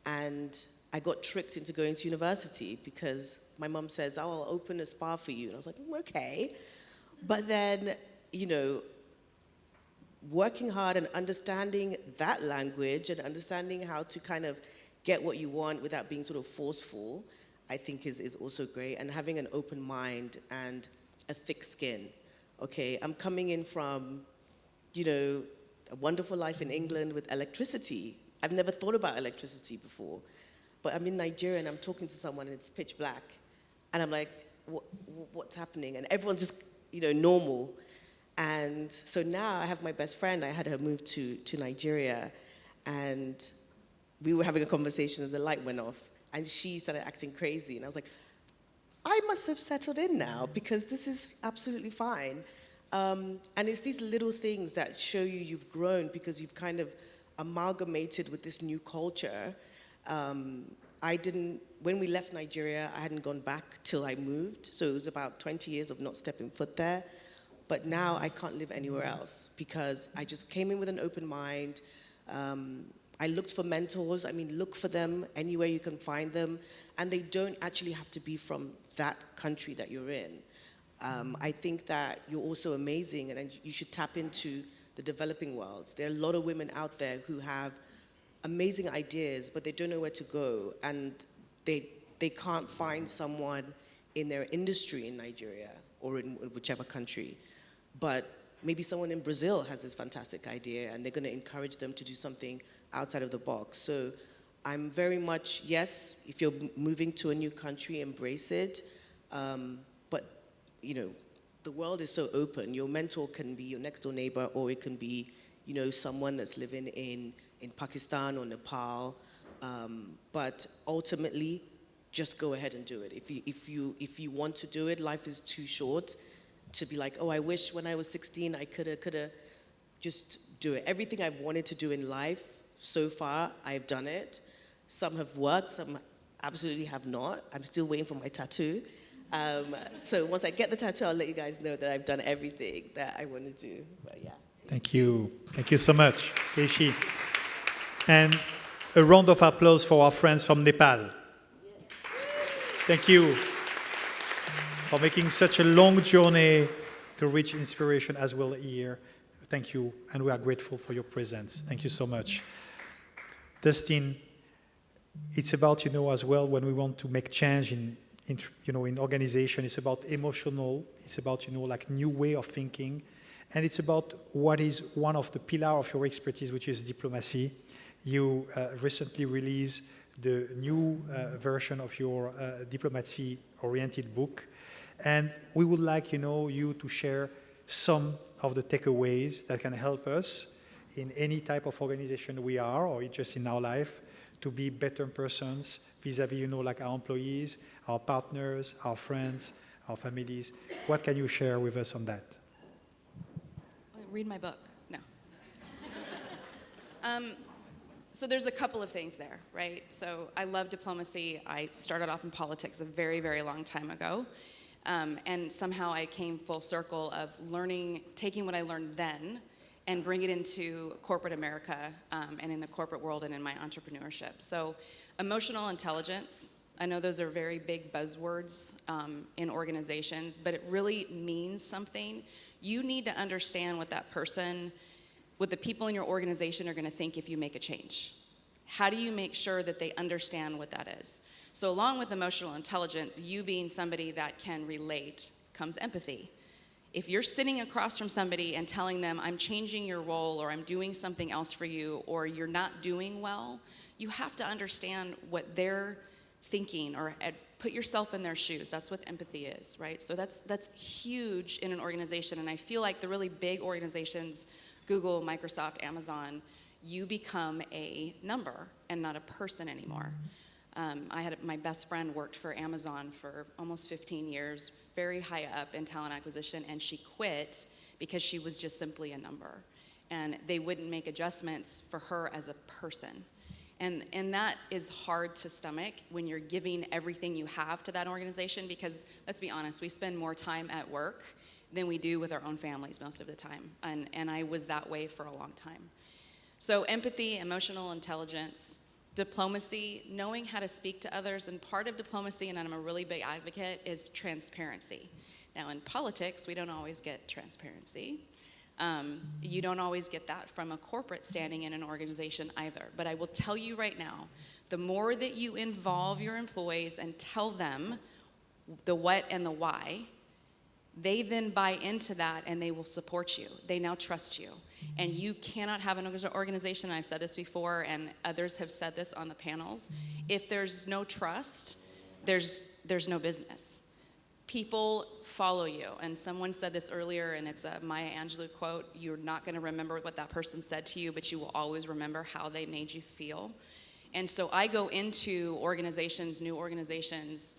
And I got tricked into going to university because my mom says, oh, I'll open a spa for you. And I was like, okay. But then, working hard and understanding that language and understanding how to kind of get what you want without being sort of forceful, I think is also great. And having an open mind and a thick skin. Okay, I'm coming in from, a wonderful life in England with electricity. I've never thought about electricity before. But I'm in Nigeria and I'm talking to someone and it's pitch black. And I'm like, what's happening? And everyone's just, normal. And so now I have my best friend. I had her move to Nigeria. And we were having a conversation and the light went off. And she started acting crazy. And I was like, I must have settled in now because this is absolutely fine. And it's these little things that show you've grown because you've kind of amalgamated with this new culture. When we left Nigeria, I hadn't gone back till I moved. So it was about 20 years of not stepping foot there. But now I can't live anywhere else because I just came in with an open mind. I looked for mentors. Look for them anywhere you can find them. And they don't actually have to be from that country that you're in. I think that you're also amazing and you should tap into the developing world. There are a lot of women out there who have amazing ideas, but they don't know where to go. And they can't find someone in their industry in Nigeria or in whichever country. But maybe someone in Brazil has this fantastic idea and they're going to encourage them to do something outside of the box. So I'm very much, yes, if you're moving to a new country, embrace it. But, the world is so open. Your mentor can be your next door neighbor, or it can be, someone that's living in Pakistan or Nepal. But ultimately, just go ahead and do it. If you want to do it, life is too short to be like, oh, I wish when I was 16 I coulda. Just do it. Everything I've wanted to do in life, so far, I've done it. Some have worked, some absolutely have not. I'm still waiting for my tattoo. So once I get the tattoo, I'll let you guys know that I've done everything that I want to do. But yeah. Thank you. Thank you so much, Kechi. And a round of applause for our friends from Nepal. Thank you for making such a long journey to reach inspiration as well here. Thank you, and we are grateful for your presence. Thank you so much. Dustine, it's about, as well, when we want to make change in organization, it's about emotional, it's about, new way of thinking, and it's about what is one of the pillars of your expertise, which is diplomacy. You recently released the new version of your diplomacy-oriented book, and we would like, you to share some of the takeaways that can help us in any type of organization we are, or just in our life, to be better persons vis-a-vis, our employees, our partners, our friends, our families. What can you share with us on that? Read my book. No. So there's a couple of things there, right? So I love diplomacy. I started off in politics a very, very long time ago. And somehow I came full circle of learning, taking what I learned then and bring it into corporate America and in the corporate world and in my entrepreneurship. So emotional intelligence, I know those are very big buzzwords in organizations, but it really means something. You need to understand what that person, what the people in your organization are going to think if you make a change. How do you make sure that they understand what that is? So along with emotional intelligence, you being somebody that can relate, comes empathy. If you're sitting across from somebody and telling them, I'm changing your role, or I'm doing something else for you, or you're not doing well, you have to understand what they're thinking, or put yourself in their shoes. That's what empathy is, right? So that's huge in an organization, and I feel like the really big organizations, Google, Microsoft, Amazon, you become a number and not a person anymore. My best friend worked for Amazon for almost 15 years, very high up in talent acquisition, and she quit because she was just simply a number. And they wouldn't make adjustments for her as a person. And that is hard to stomach when you're giving everything you have to that organization, because let's be honest, we spend more time at work than we do with our own families most of the time. And I was that way for a long time. So empathy, emotional intelligence, diplomacy, knowing how to speak to others, and part of diplomacy, and I'm a really big advocate, is transparency. Now in politics, we don't always get transparency. You don't always get that from a corporate standing in an organization either. But I will tell you right now, the more that you involve your employees and tell them the what and the why, they then buy into that and they will support you. They now trust you. And you cannot have an organization, and I've said this before, and others have said this on the panels, if there's no trust, there's no business. People follow you. And someone said this earlier, and it's a Maya Angelou quote, you're not going to remember what that person said to you, but you will always remember how they made you feel. And so I go into organizations, new organizations,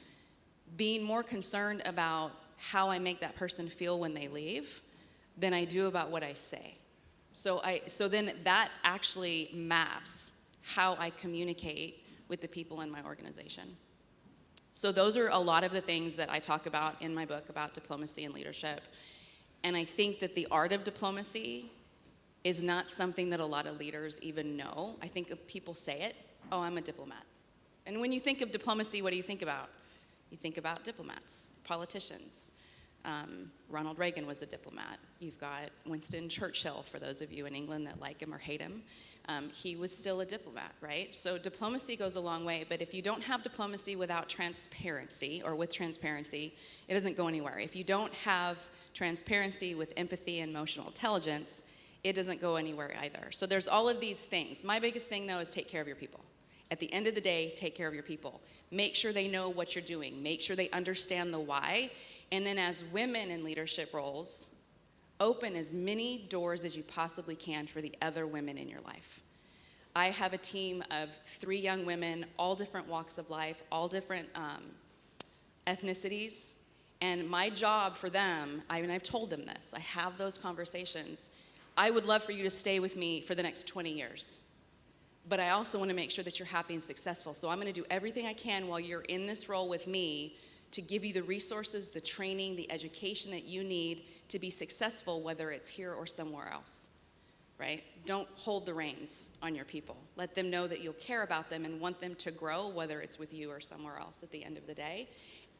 being more concerned about how I make that person feel when they leave than I do about what I say. So then that actually maps how I communicate with the people in my organization. So those are a lot of the things that I talk about in my book about diplomacy and leadership. And I think that the art of diplomacy is not something that a lot of leaders even know. I think if people say it, oh, I'm a diplomat. And when you think of diplomacy, what do you think about? You think about diplomats, politicians. Ronald Reagan was a diplomat. You've got Winston Churchill, for those of you in England that like him or hate him. He was still a diplomat, right? So diplomacy goes a long way, but if you don't have diplomacy without transparency, or with transparency, it doesn't go anywhere. If you don't have transparency with empathy and emotional intelligence, it doesn't go anywhere either. So there's all of these things. My biggest thing, though, is take care of your people. At the end of the day, take care of your people. Make sure they know what you're doing. Make sure they understand the why. And then as women in leadership roles, open as many doors as you possibly can for the other women in your life. I have a team of 3 young women, all different walks of life, all different ethnicities. And my job for them, I've told them this, I have those conversations. I would love for you to stay with me for the next 20 years. But I also want to make sure that you're happy and successful. So I'm going to do everything I can while you're in this role with me to give you the resources, the training, the education that you need to be successful, whether it's here or somewhere else, right? Don't hold the reins on your people. Let them know that you'll care about them and want them to grow, whether it's with you or somewhere else at the end of the day.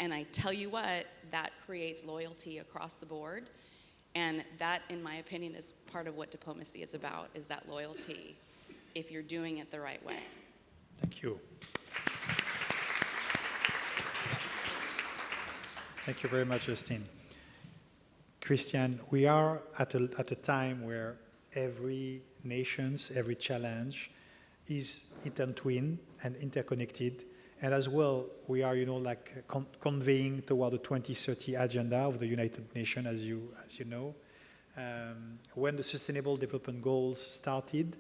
And I tell you what, that creates loyalty across the board. And that, in my opinion, is part of what diplomacy is about, is that loyalty, if you're doing it the right way. Thank you. Thank you very much, Dustine. Christianne, we are at a time where every nation, every challenge is intertwined and interconnected. And as well, we are, conveying toward the 2030 agenda of the United Nations, as you know. When the Sustainable Development Goals started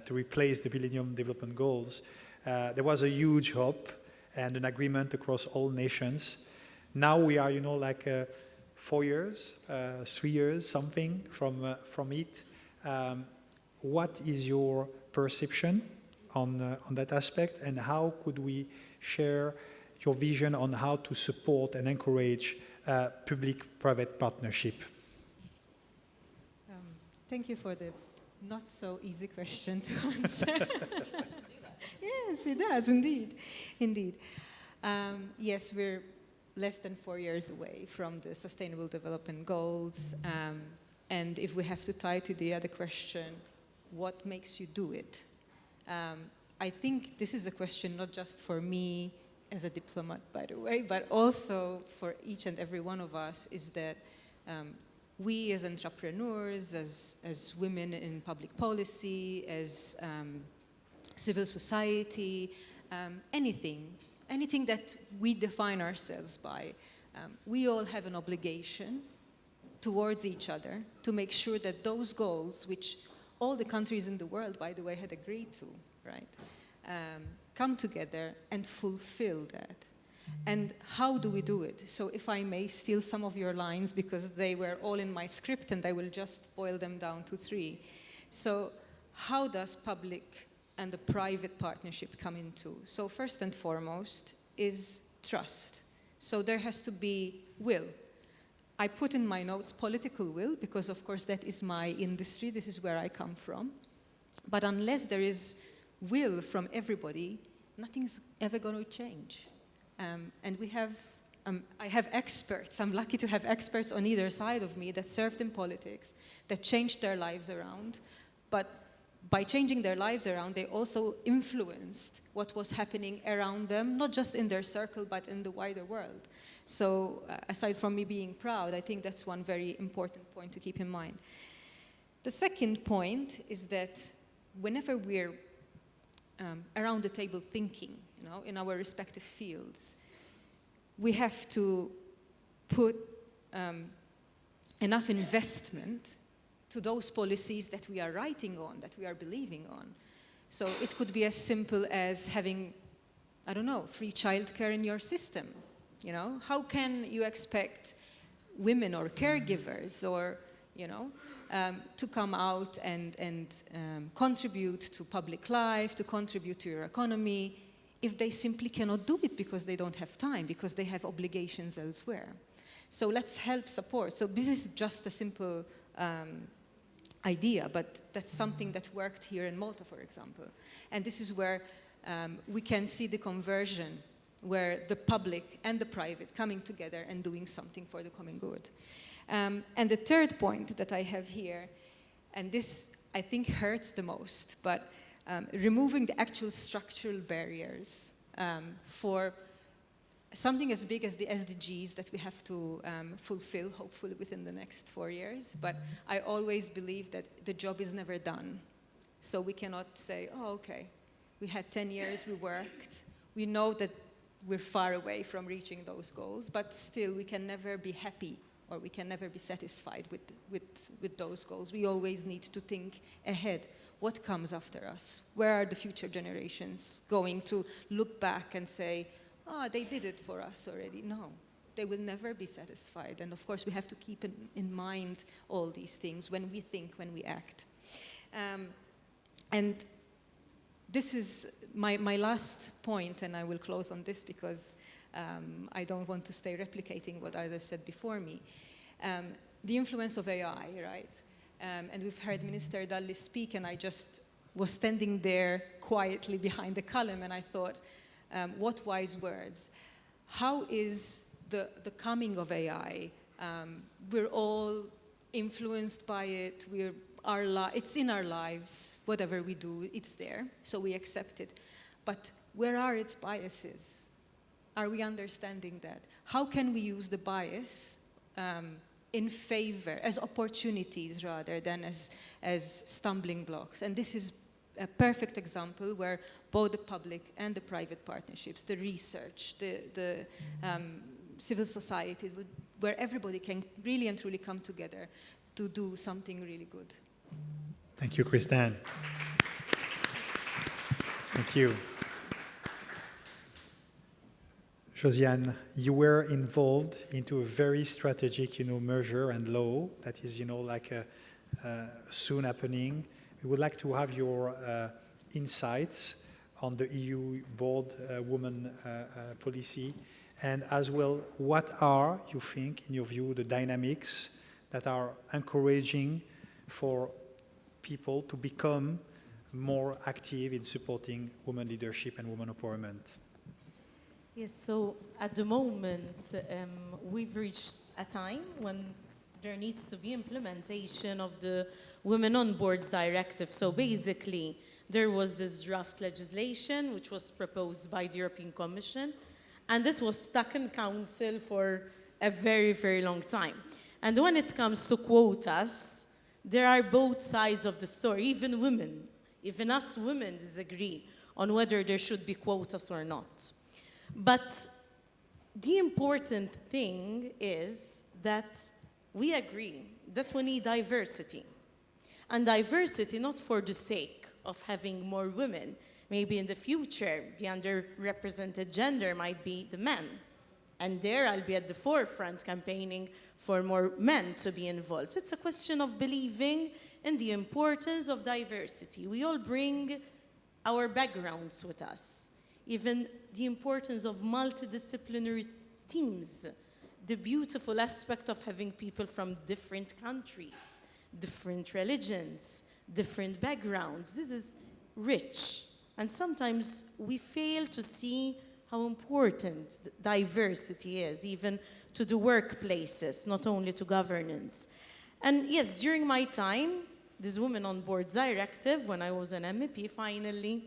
to replace the Millennium Development Goals, there was a huge hope and an agreement across all nations Now we are, like 4 years, 3 years, something from it. What is your perception on that aspect, and how could we share your vision on how to support and encourage public-private partnership? Thank you for the not so easy question to answer. Yes, it does, indeed. Yes, we're less than 4 years away from the Sustainable Development Goals. And if we have to tie to the other question, what makes you do it? I think this is a question not just for me as a diplomat, by the way, but also for each and every one of us, is that we as entrepreneurs, as women in public policy, as civil society, anything that we define ourselves by, we all have an obligation towards each other to make sure that those goals, which all the countries in the world, by the way, had agreed to, right, come together and fulfill that. And how do we do it? So if I may steal some of your lines, because they were all in my script, and I will just boil them down to 3. So how does public and the private partnership come into? So first and foremost is trust. So there has to be will. I put in my notes political will, because of course that is my industry, this is where I come from. But unless there is will from everybody, nothing's ever going to change. And we have, I have experts, I'm lucky to have experts on either side of me that served in politics, that changed their lives around, but by changing their lives around, they also influenced what was happening around them, not just in their circle, but in the wider world. So aside from me being proud, I think that's one very important point to keep in mind. The second point is that whenever we're around the table thinking, in our respective fields, we have to put enough investment to those policies that we are writing on, that we are believing on. So it could be as simple as having, I don't know, free childcare in your system. How can you expect women or caregivers or, to come out and contribute to public life, to contribute to your economy, if they simply cannot do it because they don't have time, because they have obligations elsewhere? So let's help support. So this is just a simple idea, but that's something that worked here in Malta, for example. And this is where we can see the conversion, where the public and the private coming together and doing something for the common good. And the third point that I have here, and this I think hurts the most, but removing the actual structural barriers for something as big as the SDGs that we have to fulfill, hopefully within the next 4 years. But I always believe that the job is never done. So we cannot say, oh, okay, we had 10 years, we worked. We know that we're far away from reaching those goals, but still we can never be happy, or we can never be satisfied with those goals. We always need to think ahead. What comes after us? Where are the future generations going to look back and say, oh, they did it for us already? No, they will never be satisfied. And of course, we have to keep in mind all these things when we think, when we act. And this is my last point, and I will close on this because I don't want to stay replicating what others said before me. The influence of AI, right? And we've heard Minister Dalli speak, and I just was standing there quietly behind the column, and I thought, what wise words. How is the coming of AI? We're all influenced by it. It's in our lives. Whatever we do, it's there, so we accept it. But where are its biases? Are we understanding that? How can we use the bias in favor, as opportunities rather than as stumbling blocks? And this is a perfect example where both the public and the private partnerships, the research, the civil society, where everybody can really and truly come together to do something really good. Thank you, Christianne. Thank you. Josianne, you were involved into a very strategic, measure and law that is, soon happening. We would like to have your insights on the EU board women policy, and as well, what are, you think, in your view, the dynamics that are encouraging for people to become more active in supporting women leadership and women empowerment? Yes, so at the moment, we've reached a time when there needs to be implementation of the Women on Boards Directive. So basically, there was this draft legislation which was proposed by the European Commission, and it was stuck in Council for a very, very long time. And when it comes to quotas, there are both sides of the story. Even women, even us women disagree on whether there should be quotas or not. But the important thing is that we agree that we need diversity. And diversity not for the sake of having more women. Maybe in the future, the underrepresented gender might be the men. And there I'll be at the forefront campaigning for more men to be involved. It's a question of believing in the importance of diversity. We all bring our backgrounds with us. Even the importance of multidisciplinary teams, the beautiful aspect of having people from different countries, different religions, different backgrounds. This is rich. And sometimes we fail to see how important diversity is, even to the workplaces, not only to governance. And yes, during my time, this Women on Boards Directive, when I was an MEP, finally,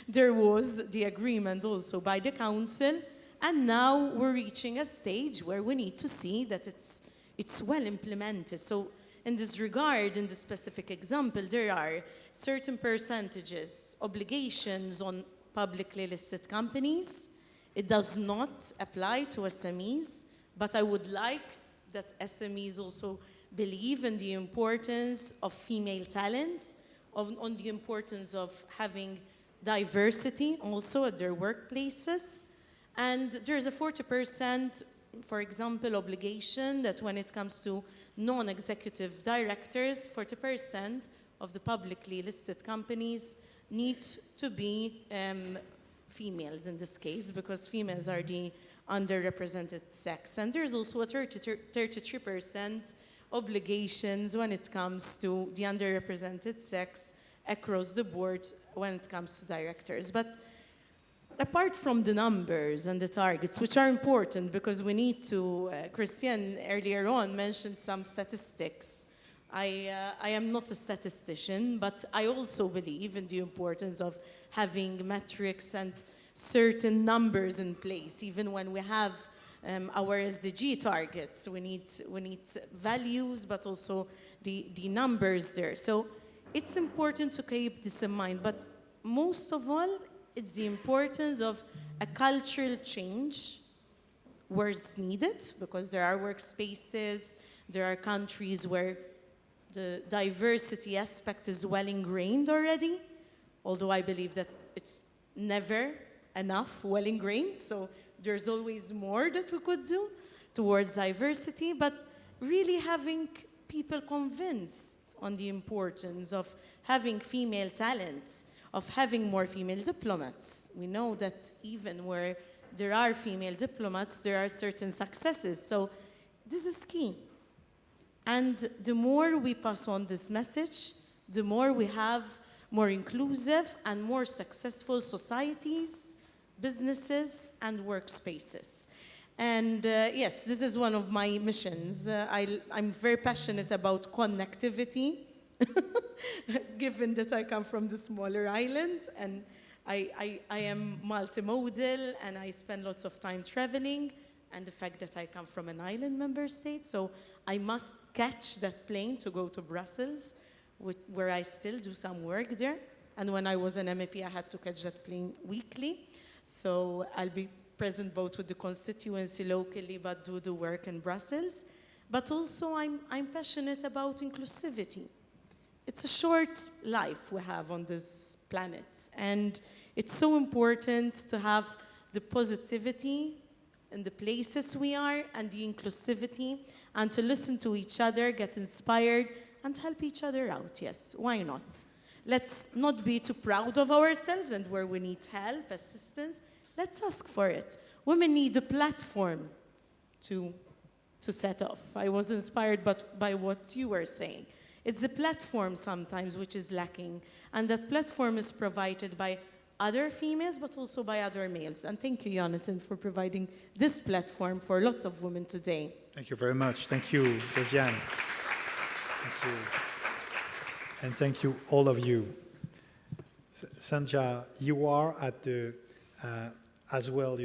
there was the agreement also by the Council, and now we're reaching a stage where we need to see that it's well implemented. So in this regard, in the specific example, there are certain percentages, obligations on publicly listed companies. It does not apply to SMEs, but I would like that SMEs also believe in the importance of female talent, on the importance of having diversity also at their workplaces. And there's a 40%, for example, obligation that when it comes to non-executive directors, 40% of the publicly listed companies need to be females in this case, because females are the underrepresented sex. And there's also a 33% obligations when it comes to the underrepresented sex across the board when it comes to directors. But apart from the numbers and the targets, which are important because we need to, Christianne earlier on mentioned some statistics. I am not a statistician, but I also believe in the importance of having metrics and certain numbers in place. Even when we have our SDG targets, we need values, but also the numbers there. So it's important to keep this in mind, but most of all, it's the importance of a cultural change where it's needed, because there are workspaces, there are countries where the diversity aspect is well ingrained already, although I believe that it's never enough well ingrained, so there's always more that we could do towards diversity, but really having people convinced on the importance of having female talent, of having more female diplomats. We know that even where there are female diplomats, there are certain successes. So this is key. And the more we pass on this message, the more we have more inclusive and more successful societies, businesses, and workspaces. And yes, this is one of my missions. I'm very passionate about connectivity, given that I come from the smaller island, and I am multimodal, and I spend lots of time traveling, and the fact that I come from an island member state, so I must catch that plane to go to Brussels, where I still do some work there. And when I was an MEP, I had to catch that plane weekly. So I'll be present both with the constituency locally, but do the work in Brussels. But also I'm passionate about inclusivity. It's a short life we have on this planet, and it's so important to have the positivity in the places we are and the inclusivity, and to listen to each other, get inspired, and help each other out. Yes, why not? Let's not be too proud of ourselves, and where we need help, assistance, let's ask for it. Women need a platform to set off. I was inspired by what you were saying. It's the platform sometimes which is lacking, and that platform is provided by other females, but also by other males. And thank you, Jonathan, for providing this platform for lots of women today. Thank you very much. Thank you, Josianne. Thank you. And thank you, all of you. Sanja, you are at the, as well,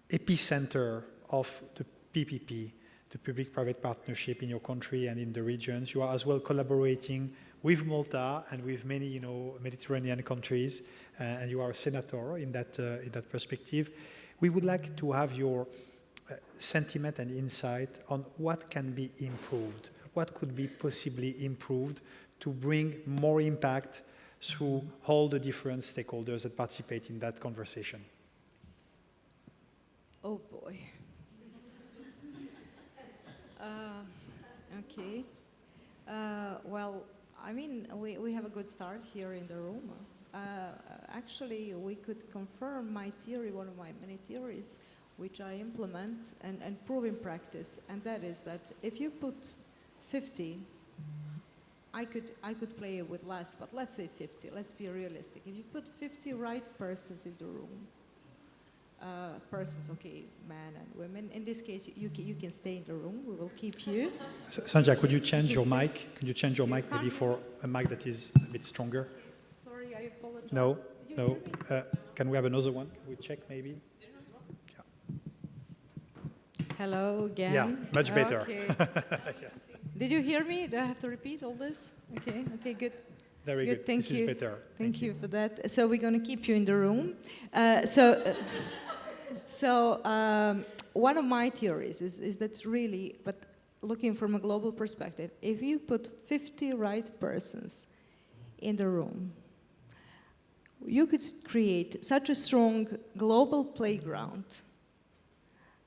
epicenter of the PPP, the public-private partnership in your country and in the regions. You are as well collaborating with Malta and with many, Mediterranean countries, and you are a senator in that perspective. We would like to have your sentiment and insight on what can be improved, what could be possibly improved to bring more impact through all the different stakeholders that participate in that conversation. Oh boy. Okay. Well, I mean, we have a good start here in the room. Actually, we could confirm my theory, one of my many theories, which I implement and prove in practice, and that is that if you put 50, I could play with less, but let's say 50. Let's be realistic. If you put 50 right persons in the room, persons, okay, men and women. In this case, you can stay in the room. We will keep you. Sanja, could you change your mic? Could you change your mic maybe for a mic that is a bit stronger? Sorry, I apologize. No. Can we have another one? Can we check maybe? Yeah. Hello again. Yeah, much better. Okay. Yes. Did you hear me? Do I have to repeat all this? Okay, good. Very good. Thank this you. is better. Thank you for that. So we're going to keep you in the room. One of my theories is that really, but looking from a global perspective, if you put 50 right persons in the room, you could create such a strong global playground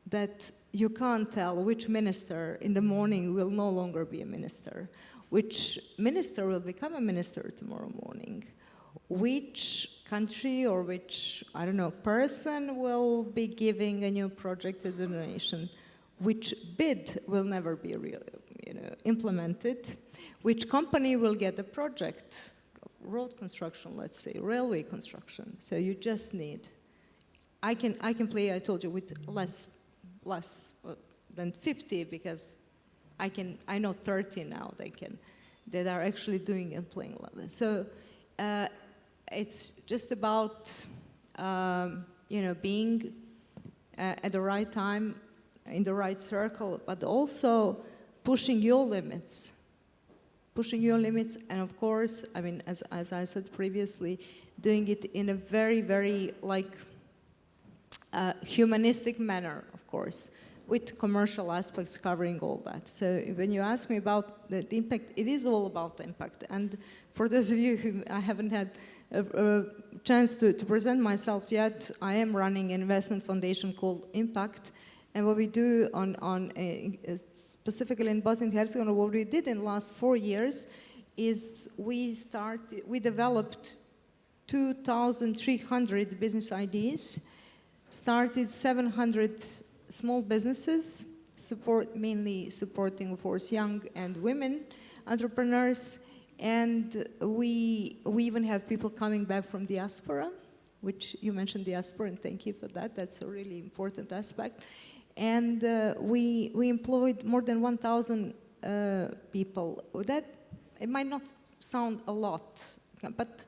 that you can't tell which minister in the morning will no longer be a minister, which minister will become a minister tomorrow morning, which country or which, I don't know, person will be giving a new project to the nation, which bid will never be implemented, which company will get the project, road construction, let's say, railway construction. So you just need, I can play, I told you, with less than 50 because I know 30 now that are actually doing and playing level. So it's just about being at the right time in the right circle, but also pushing your limits, and of course, I mean, as I said previously, doing it in a very, very humanistic manner, of course, with commercial aspects covering all that. So when you ask me about the impact, it is all about the impact. And for those of you who I haven't had a chance to present myself yet, I am running an investment foundation called Impact. And what we do specifically in Bosnia and Herzegovina, what we did in the last 4 years is we developed 2,300 business ideas, started 700 small businesses, mainly supporting, of course, young and women entrepreneurs, and we even have people coming back from diaspora, which you mentioned diaspora, and thank you for that. That's a really important aspect. And we employed more than 1,000 people. That it might not sound a lot, but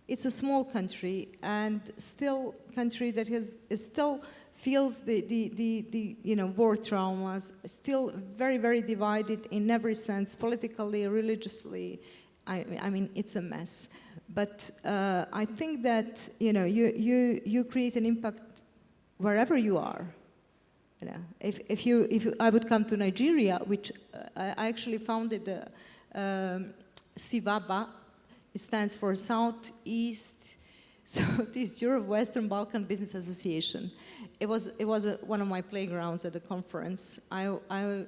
it's a small country, and still country that still feels the war traumas, still very, very divided in every sense, politically, religiously. I mean, it's a mess. But I think that you create an impact wherever you are. If I would come to Nigeria, which I actually founded SIVABA, it stands for Southeast So this Europe Western Balkan Business Association, it was one of my playgrounds at the conference. I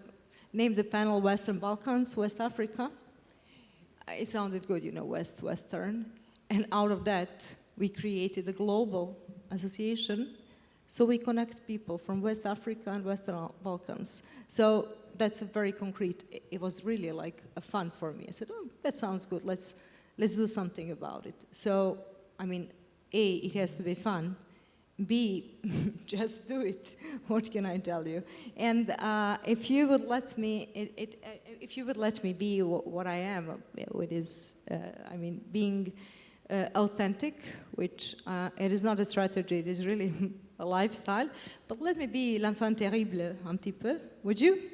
named the panel Western Balkans, West Africa. It sounded good, you know, Western. And out of that, we created a global association. So we connect people from West Africa and Western Balkans. So that's a very concrete, it was really like a fun for me. I said, oh, that sounds good, let's do something about it. So, I mean, A, it has to be fun. B, just do it. What can I tell you? And if you would let me, if you would let me be what I am, it is, I mean, being authentic, which it is not a strategy, it is really a lifestyle. But let me be l'enfant terrible un petit peu, would you?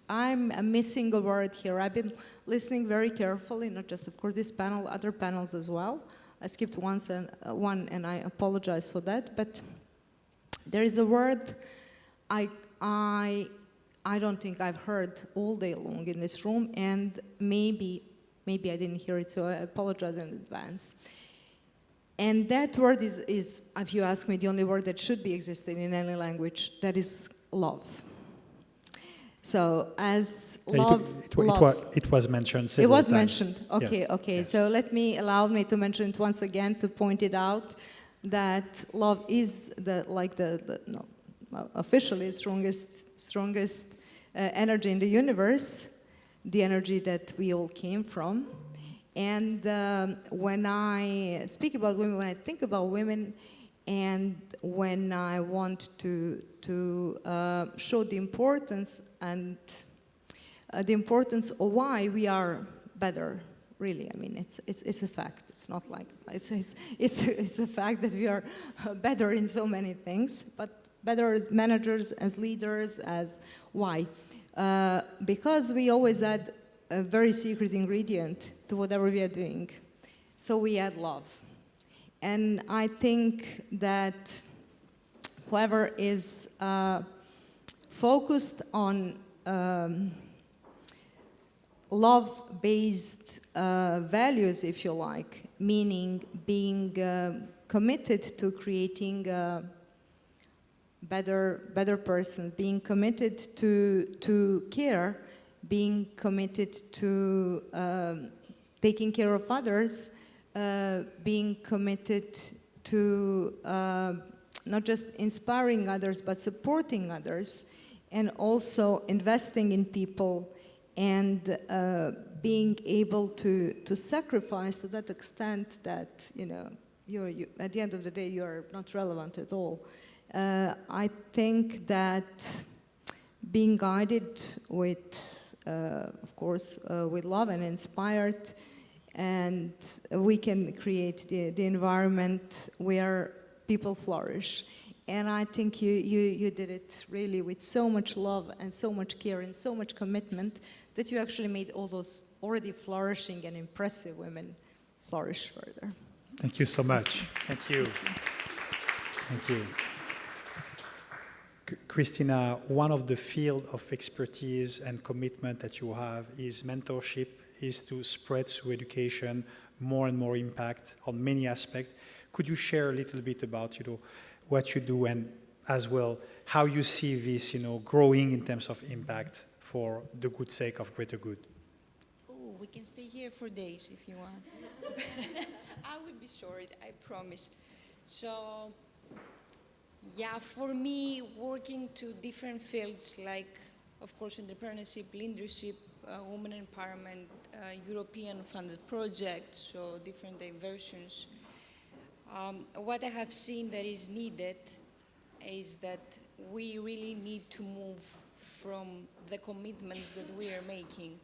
I'm missing a word here. I've been listening very carefully, not just, of course, this panel, other panels as well. I skipped one, and I apologize for that. But there is a word I don't think I've heard all day long in this room, and maybe I didn't hear it, so I apologize in advance. And that word is, if you ask me, the only word that should be existing in any language, that is love. So as love, it was mentioned several times. It was mentioned. Okay, yes. okay. Yes. So allow me to mention it once again, to point it out that love is officially strongest energy in the universe, the energy that we all came from. And when I speak about women, when I think about women, and when I want to show the importance and the importance of why we are better, really. I mean, it's a fact. It's not like it's a fact that we are better in so many things, but better as managers, as leaders, as why? Because we always add a very secret ingredient to whatever we are doing. So we add love. And I think that whoever is focused on love-based values, if you like, meaning being committed to creating better persons, being committed to care, being committed to taking care of others, being committed to not just inspiring others, but supporting others, and also investing in people, and being able to sacrifice to that extent that, you know, you at the end of the day, you are not relevant at all. I think that being guided with, of course, with love and inspired, and we can create the environment where people flourish. And I think you did it really with so much love and so much care and so much commitment that you actually made all those already flourishing and impressive women flourish further. Thank you so much. Thank you. Thank you. Christina, one of the field of expertise and commitment that you have is mentorship, is to spread through education more and more impact on many aspects. Could you share a little bit about, you know, what you do, and as well how you see this, you know, growing in terms of impact for the good sake of greater good? Oh, we can stay here for days if you want. I will be short, I promise. So, yeah, for me, working to different fields like, of course, entrepreneurship, leadership, women empowerment, European funded projects, so different diversions. What I have seen that is needed is that we really need to move from the commitments that we are making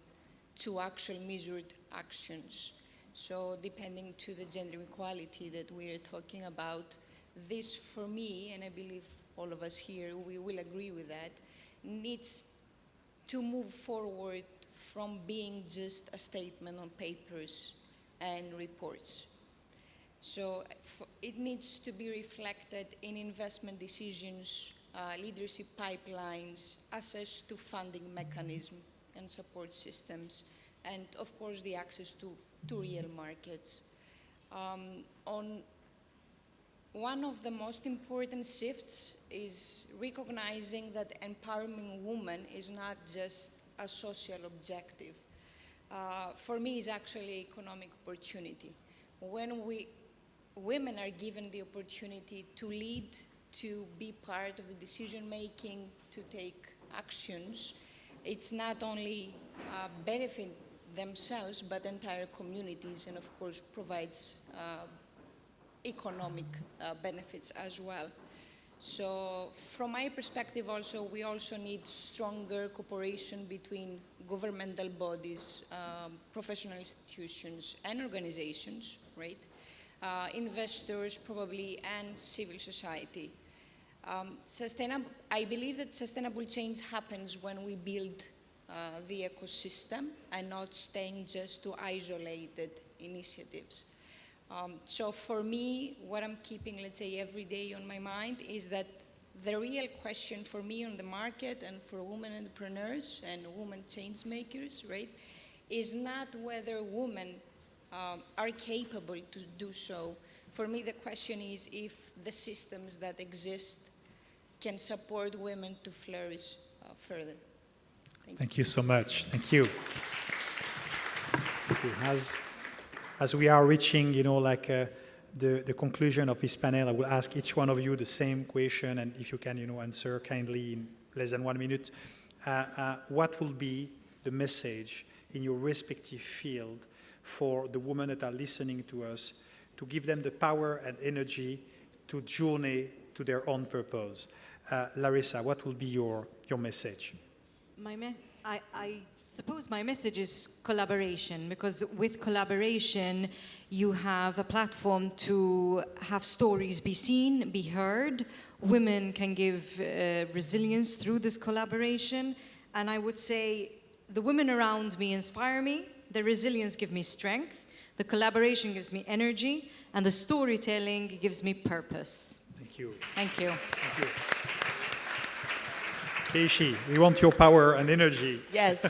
to actual measured actions. So depending to the gender equality that we are talking about, this for me, and I believe all of us here, we will agree with that, needs to move forward from being just a statement on papers and reports. So it needs to be reflected in investment decisions, leadership pipelines, access to funding mechanisms and support systems, and of course the access to real markets. On one of the most important shifts is recognizing that empowering women is not just a social objective. For me, it's actually economic opportunity. When women are given the opportunity to lead, to be part of the decision making, to take actions, it's not only benefit themselves but entire communities, and of course provides economic benefits as well. So from my perspective also, we also need stronger cooperation between governmental bodies, professional institutions and organizations, right? Investors probably, and civil society. I believe that sustainable change happens when we build the ecosystem and not staying just to isolated initiatives. So for me, what I'm keeping, let's say, every day on my mind is that the real question for me on the market and for women entrepreneurs and women change makers, right, is not whether women are capable to do so. For me, the question is if the systems that exist can support women to flourish further. Thank you so much. Thank you. Thank you. As we are reaching, the conclusion of this panel, I will ask each one of you the same question, and if you can, answer kindly in less than 1 minute. What will be the message in your respective field for the women that are listening to us to give them the power and energy to journey to their own purpose? Larissa, what will be your message? I suppose my message is collaboration, because with collaboration, you have a platform to have stories be seen, be heard. Women can give resilience through this collaboration. And I would say the women around me inspire me, the resilience gives me strength, the collaboration gives me energy, and the storytelling gives me purpose. Thank you. Thank you. Thank you. Kechi, we want your power and energy. Yes.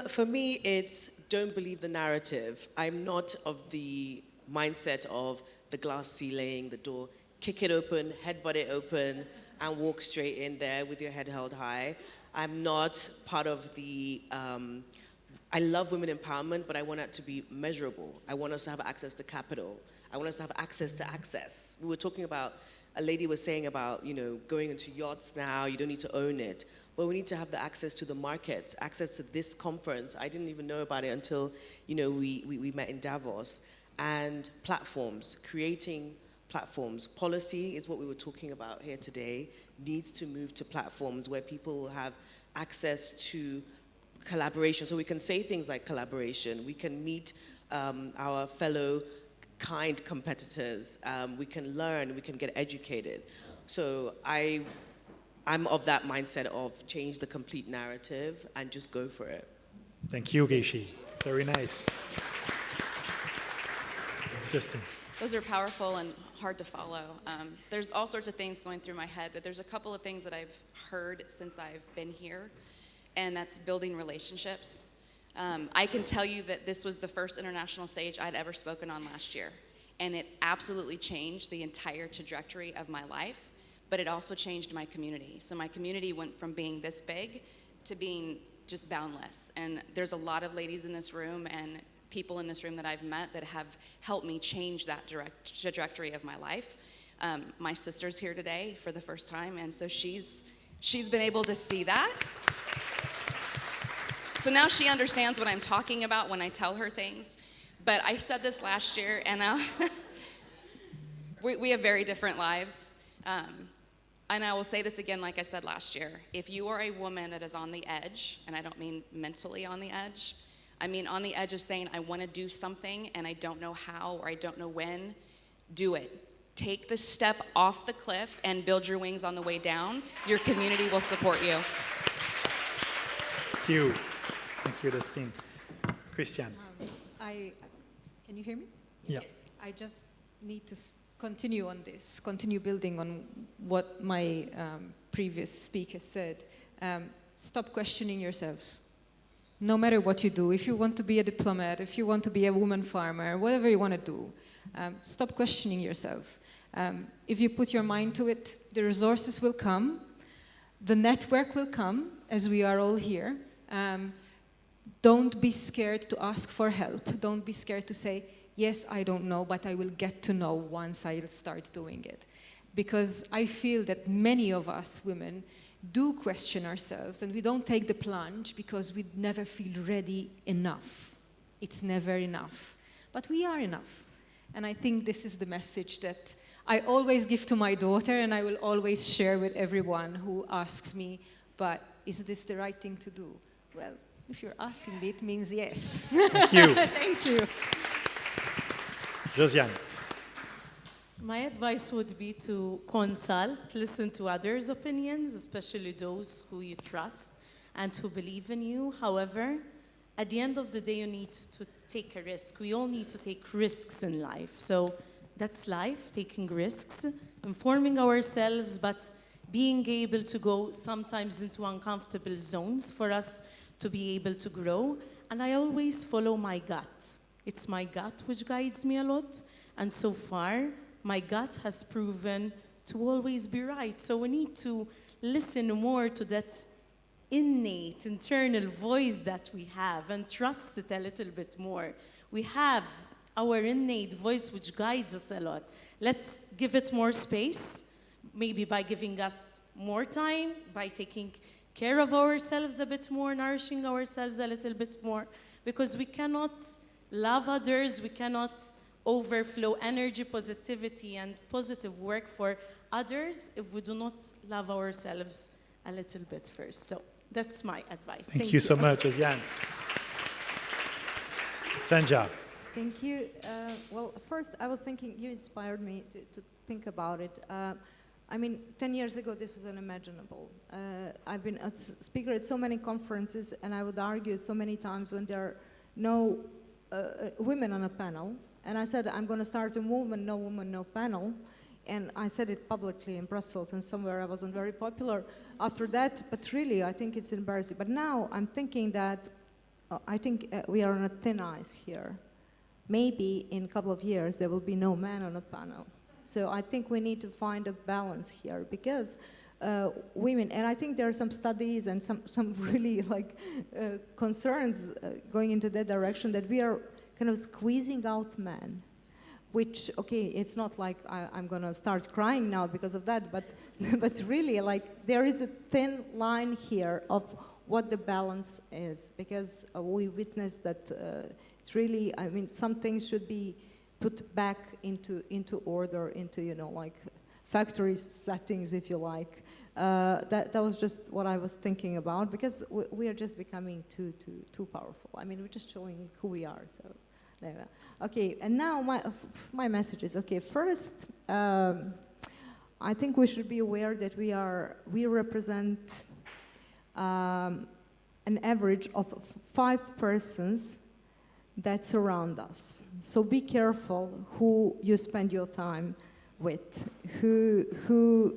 For me, it's don't believe the narrative. I'm not of the mindset of the glass ceiling, the door, kick it open, headbutt it open, and walk straight in there with your head held high. I'm not part of the, I love women empowerment, but I want it to be measurable. I want us to have access to capital. I want us to have access to access. We were talking about, a lady was saying about, going into yachts now, you don't need to own it. But we need to have the access to the markets, access to this conference. I didn't even know about it until, we met in Davos. And platforms, creating platforms. Policy is what we were talking about here today, needs to move to platforms where people will have access to collaboration. So we can say things like collaboration. We can meet our fellow kind competitors. We can learn, we can get educated. So I'm of that mindset of change the complete narrative and just go for it. Thank you, Kechi. Very nice. Justin. Those are powerful and hard to follow. There's all sorts of things going through my head, but there's a couple of things that I've heard since I've been here, and that's building relationships. I can tell you that this was the first international stage I'd ever spoken on last year, and it absolutely changed the entire trajectory of my life, but it also changed my community. So my community went from being this big to being just boundless. And there's a lot of ladies in this room and people in this room that I've met that have helped me change that trajectory of my life. My sister's here today for the first time, and so she's been able to see that. So now she understands what I'm talking about when I tell her things. But I said this last year, and we have very different lives. And I will say this again like I said last year. If you are a woman that is on the edge, and I don't mean mentally on the edge, I mean on the edge of saying, I want to do something and I don't know how or I don't know when, do it. Take the step off the cliff and build your wings on the way down. Your community will support you. Thank you. Thank you, Dustine. Christianne. Can you hear me? Yeah. Yes. I just need to continue on this, continue building on what my previous speaker said. Stop questioning yourselves. no matter what you do. If you want to be a diplomat, if you want to be a woman farmer, whatever you want to do, stop questioning yourself. If you put your mind to it, the resources will come, the network will come, as we are all here. Don't be scared to ask for help. Don't be scared to say, yes, I don't know, but I will get to know once I start doing it. Because I feel that many of us women do question ourselves, and we don't take the plunge because we never feel ready enough. It's never enough. But we are enough. And I think this is the message that I always give to my daughter, and I will always share with everyone who asks me, but is this the right thing to do? Well, if you're asking me, it means yes. Thank you. Thank you. Josianne. My advice would be to consult, listen to others' opinions, especially those who you trust and who believe in you. However, at the end of the day, you need to take a risk. We all need to take risks in life. So that's life, taking risks, informing ourselves, but being able to go sometimes into uncomfortable zones for us to be able to grow. And I always follow my gut. It's my gut which guides me a lot. And so far, my gut has proven to always be right. So we need to listen more to that innate internal voice that we have and trust it a little bit more. We have our innate voice which guides us a lot. Let's give it more space, maybe by giving us more time, by taking care of ourselves a bit more, nourishing ourselves a little bit more, because we cannot love others, we cannot overflow energy, positivity, and positive work for others if we do not love ourselves a little bit first. So that's my advice. Thank you so much, Josianne. Sanja. Thank you. Well, first, I was thinking, you inspired me to think about it. I mean, 10 years ago, this was unimaginable. I've been a speaker at so many conferences, and I would argue so many times when there are no women on a panel. And I said, I'm going to start a movement, no woman, no panel. And I said it publicly in Brussels and somewhere. I wasn't very popular after that, but really, I think it's embarrassing. But now I'm thinking that I think we are on a thin ice here. Maybe in a couple of years, there will be no man on a panel. So I think we need to find a balance here because women, and I think there are some studies and some really concerns going into that direction that we are kind of squeezing out men, which, okay, it's not like I'm going to start crying now because of that, but really, there is a thin line here of what the balance is, because we witnessed that it's really, I mean, some things should be put back into order, into, factory settings, if you like. That was just what I was thinking about, because we are just becoming too powerful. I mean, we're just showing who we are, so. Okay, and now my message is, okay, first, I think we should be aware that we represent an average of 5 persons that surround us. So be careful who you spend your time with, who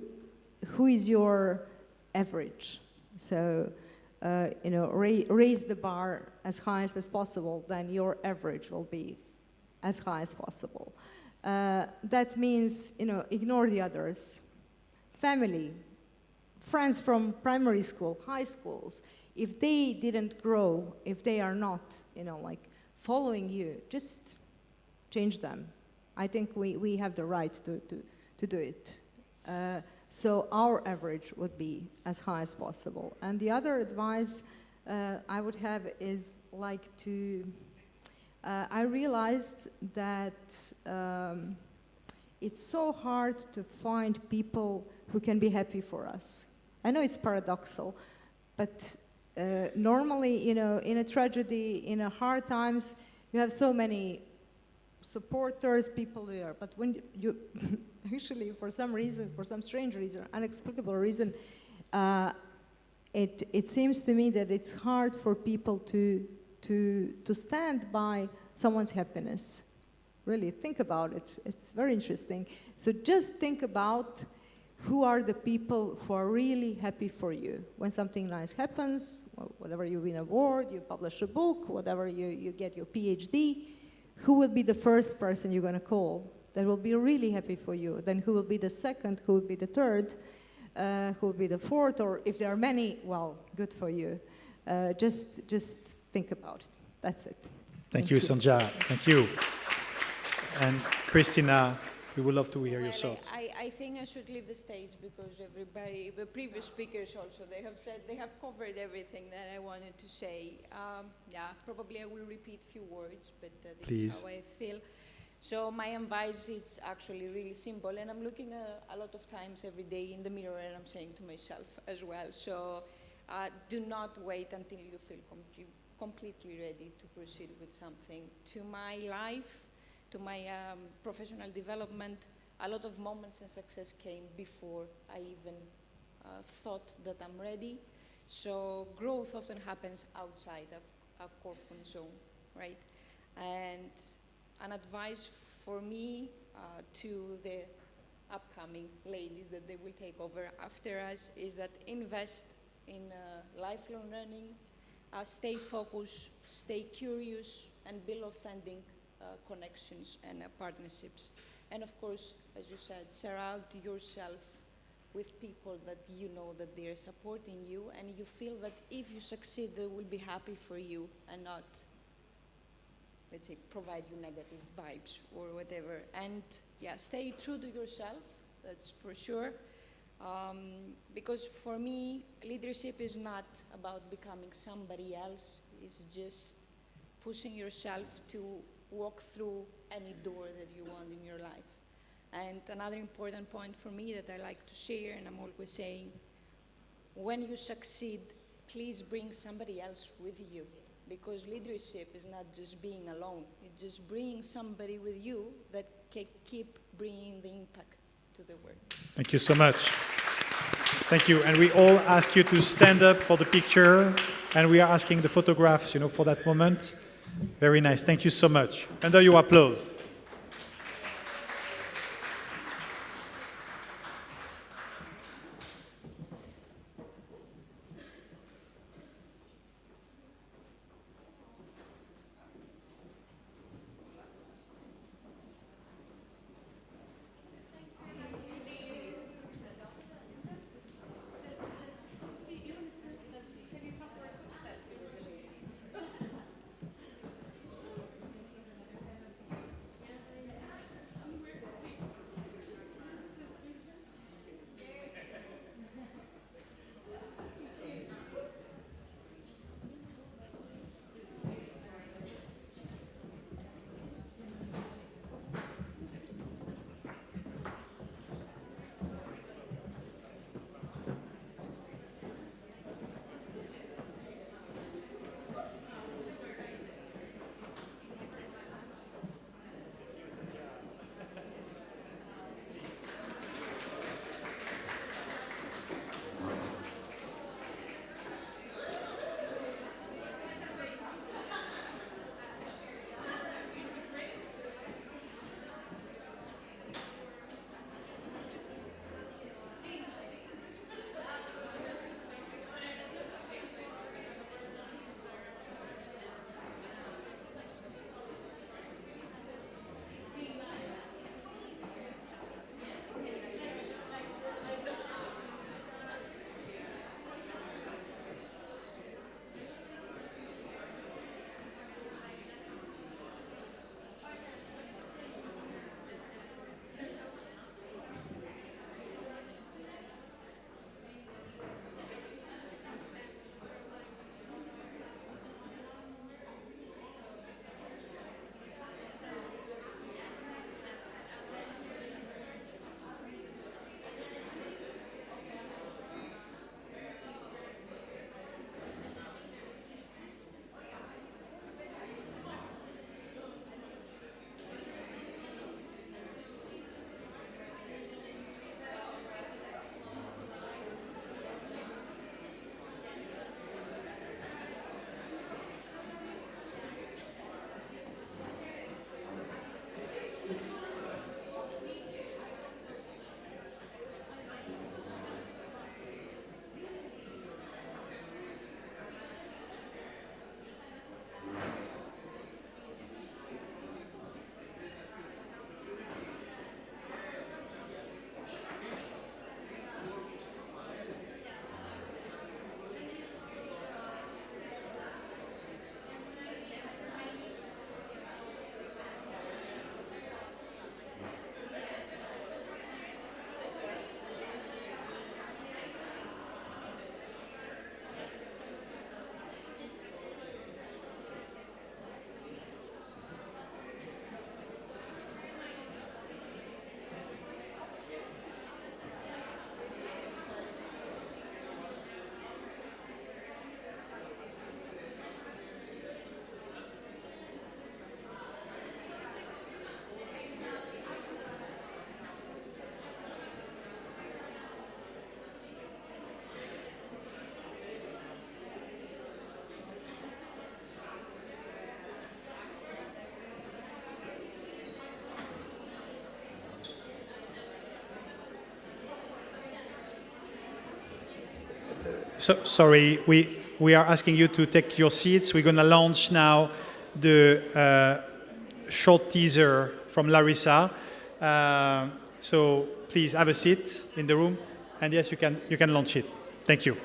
is your average. So, raise the bar as high as possible, then your average will be as high as possible. That means, ignore the others. Family, friends from primary school, high schools, if they didn't grow, if they are not, following you, just change them. I think we have the right to do it. So our average would be as high as possible. And the other advice I would have is I realized that it's so hard to find people who can be happy for us. I know it's paradoxical, but normally, in a tragedy, in a hard times, you have so many supporters, people there. But when you actually, for some reason, for some strange reason, inexplicable reason, it seems to me that it's hard for people to stand by someone's happiness. Really, think about it. It's very interesting. So just think about who are the people who are really happy for you? When something nice happens, well, whatever you win an award, you publish a book, whatever you get your PhD, who will be the first person you're going to call that will be really happy for you? Then who will be the second, who will be the third, who will be the fourth, or if there are many, well, good for you. Just think about it. That's it. Thank you, Sanja. Thank you. And Christina, we would love to hear your thoughts. I think I should leave the stage because everybody, the previous speakers also, they have covered everything that I wanted to say. Yeah, probably I will repeat a few words, but this is how I feel. So my advice is actually really simple, and I'm looking a lot of times every day in the mirror, and I'm saying to myself as well. So do not wait until you feel completely ready to proceed with something. To my life, to my professional development, a lot of moments and success came before I even thought that I'm ready. So growth often happens outside of a comfort zone, right? And an advice for me to the upcoming ladies that they will take over after us is that invest in lifelong learning, stay focused, stay curious, and build authentic connections and partnerships. And of course, as you said, surround yourself with people that you know that they are supporting you, and you feel that if you succeed, they will be happy for you and not, let's say, provide you negative vibes or whatever. And yeah, stay true to yourself, that's for sure. Because for me, leadership is not about becoming somebody else. It's just pushing yourself to walk through any door that you want in your life. And another important point for me that I like to share, and I'm always saying, when you succeed, please bring somebody else with you. Because leadership is not just being alone. It's just bringing somebody with you that can keep bringing the impact to the world. Thank you so much. Thank you. And we all ask you to stand up for the picture. And we are asking the photographs, for that moment. Very nice. Thank you so much. Under your applause. sorry, we are asking you to take your seats. We're going to launch now the short teaser from Larissa. So please have a seat in the room, and yes, you can launch it. Thank you.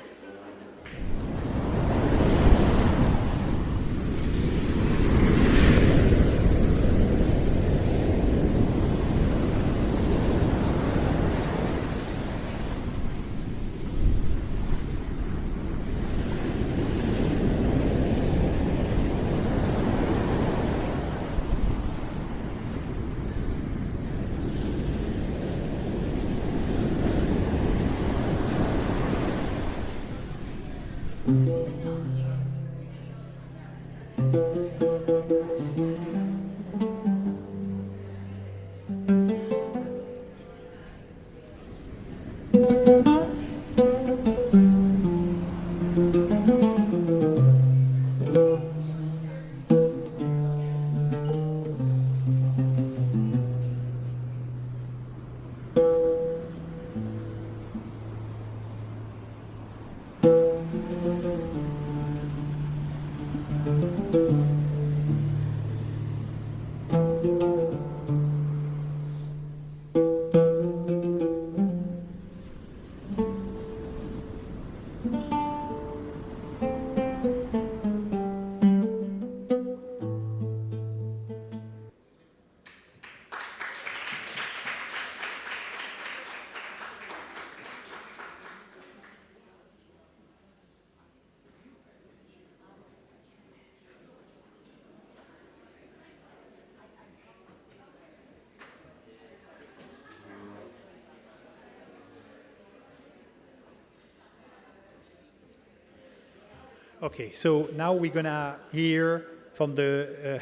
Okay, so now we're going to hear from the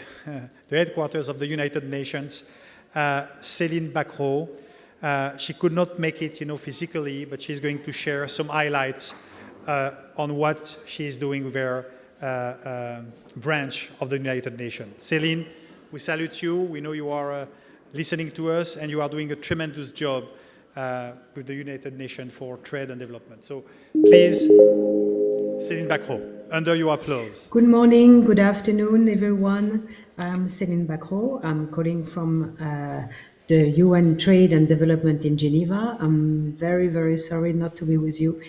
headquarters of the United Nations, Céline Bacrot. She could not make it, physically, but she's going to share some highlights on what she's doing with her branch of the United Nations. Céline, we salute you. We know you are listening to us, and you are doing a tremendous job with the United Nations for Trade and Development. So please, Céline Bacrot, under your applause. Good morning, good afternoon, everyone. I'm Céline Bacrot. I'm calling from the UN Trade and Development in Geneva. I'm very, very sorry not to be with you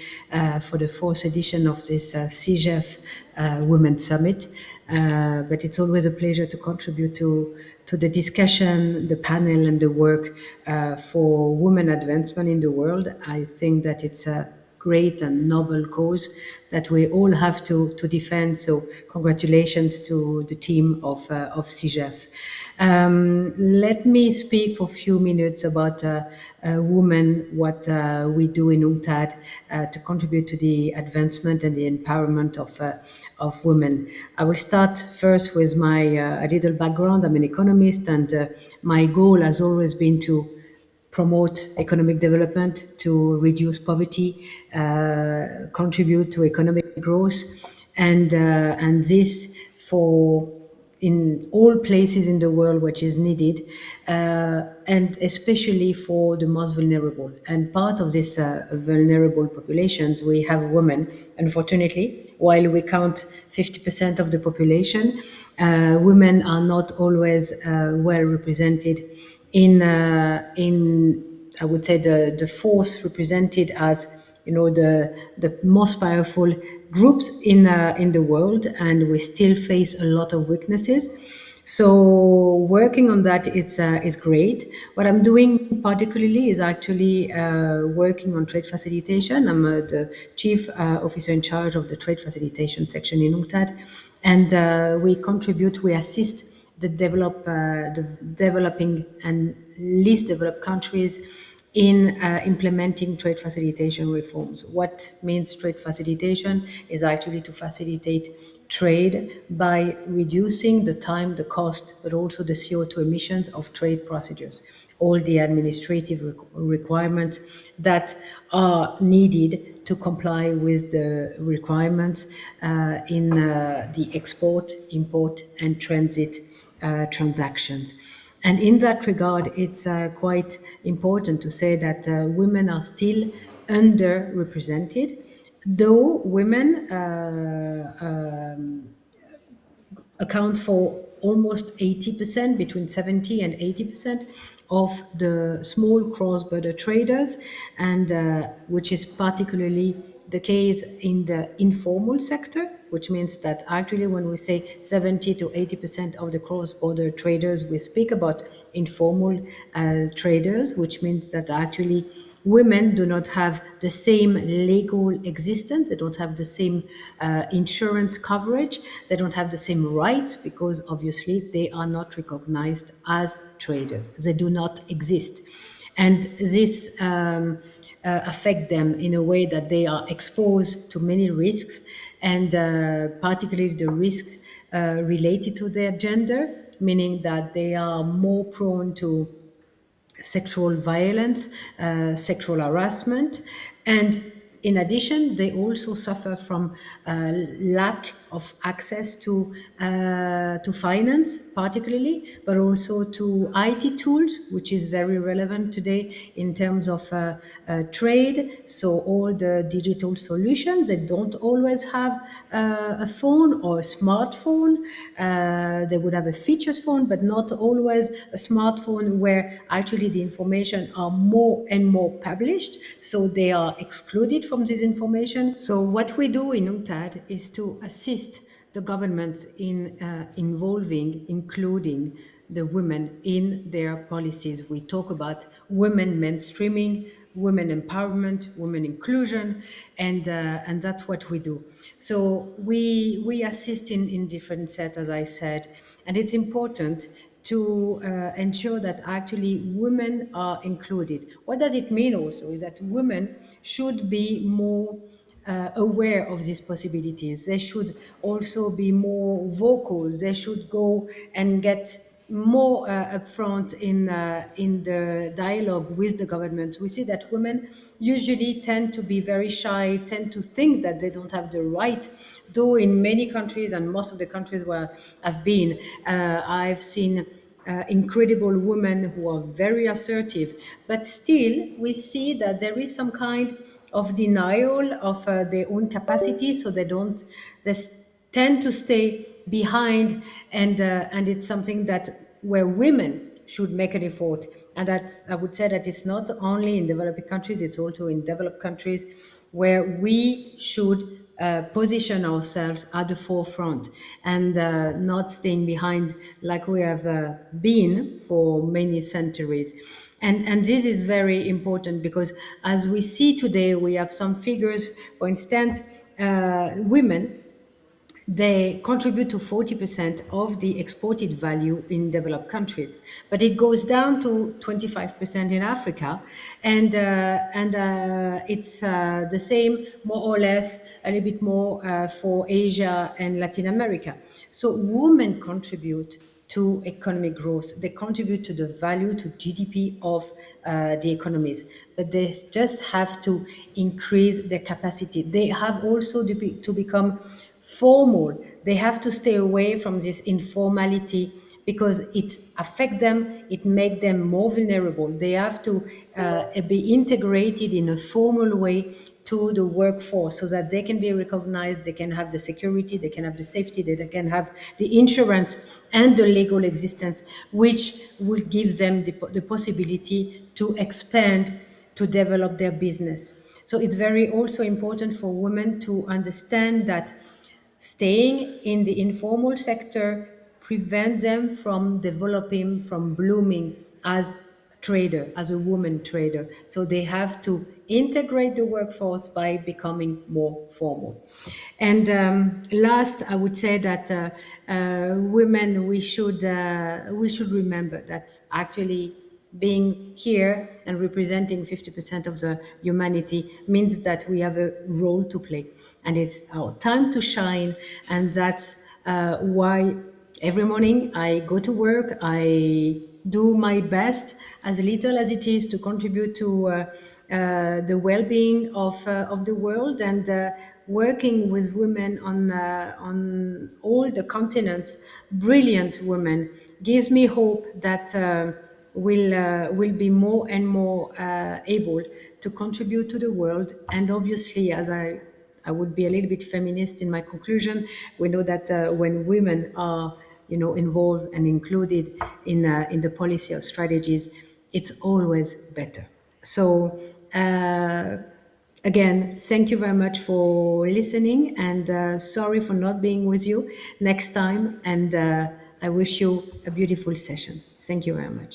for the fourth edition of this CGF Women's Summit. But it's always a pleasure to contribute to the discussion, the panel, and the work for women advancement in the world. I think that it's a great and noble cause that we all have to defend. So congratulations to the team of CGF. Let me speak for a few minutes about women, what we do in UNCTAD to contribute to the advancement and the empowerment of women. I will start first with my a little background. I'm an economist, and my goal has always been to promote economic development, to reduce poverty, contribute to economic growth, and this for in all places in the world which is needed, and especially for the most vulnerable. And part of this vulnerable populations, we have women. Unfortunately, while we count 50% of the population, women are not always well represented in I would say the force represented as the most powerful groups in the world, and we still face a lot of weaknesses. So working on that is great. What I'm doing particularly is actually working on trade facilitation. I'm the chief officer in charge of the trade facilitation section in UNCTAD, and we assist the developing and least developed countries in implementing trade facilitation reforms. What means trade facilitation is actually to facilitate trade by reducing the time, the cost, but also the CO2 emissions of trade procedures, all the administrative requirements that are needed to comply with the requirements in the export, import, and transit transactions. And in that regard, it's quite important to say that women are still underrepresented though women accounts for almost 80%, between 70 and 80% of the small cross-border traders, and which is particularly the case in the informal sector, which means that actually when we say 70 to 80% of the cross-border traders, we speak about informal traders, which means that actually women do not have the same legal existence, they don't have the same insurance coverage, they don't have the same rights, because obviously they are not recognized as traders. They do not exist. And this affect them in a way that they are exposed to many risks, and particularly the risks related to their gender, meaning that they are more prone to sexual violence, sexual harassment, and in addition, they also suffer from lack of access to finance, particularly, but also to IT tools, which is very relevant today in terms of trade. So all the digital solutions, they don't always have a phone or a smartphone. They would have a features phone, but not always a smartphone where actually the information are more and more published. So they are excluded from this information. So what we do in UNCTAD is to assist the governments in including the women in their policies. We talk about women mainstreaming, women empowerment, women inclusion, and that's what we do. So we assist in different sets, as I said, and it's important to ensure that actually women are included. What does it mean also is that women should be more aware of these possibilities. They should also be more vocal. They should go and get more upfront in the dialogue with the government. We see that women usually tend to be very shy, tend to think that they don't have the right, though in many countries, and most of the countries where I've been, I've seen incredible women who are very assertive, but still we see that there is some kind of denial of their own capacity, so they tend to stay behind, and it's something that where women should make an effort. And I would say that it's not only in developing countries, it's also in developed countries where we should position ourselves at the forefront, and not staying behind like we have been for many centuries. And this is very important because as we see today, we have some figures, for instance, women, they contribute to 40% of the exported value in developed countries, but it goes down to 25% in Africa, and it's the same, more or less, a little bit more for Asia and Latin America. So women contribute to economic growth. They contribute to the value, to GDP of the economies, but they just have to increase their capacity. They have also to become formal. They have to stay away from this informality because it affects them, it makes them more vulnerable. They have to be integrated in a formal way to the workforce so that they can be recognized, they can have the security, they can have the safety, they can have the insurance and the legal existence, which will give them the possibility to expand, to develop their business. So it's very also important for women to understand that staying in the informal sector prevent them from developing, from blooming as trader, as a woman trader. So they have to integrate the workforce by becoming more formal. And last, I would say that women, we should remember that actually being here and representing 50% of the humanity means that we have a role to play, and it's our time to shine. And that's why every morning I go to work, I do my best, as little as it is, to contribute to the well-being of the world, and working with women on all the continents, brilliant women, gives me hope that will be more and more able to contribute to the world. And obviously, as I I would be a little bit feminist in my conclusion. We know that when women are, involved and included in the policy or strategies, it's always better. So again, thank you very much for listening, and sorry for not being with you next time. And I wish you a beautiful session. Thank you very much.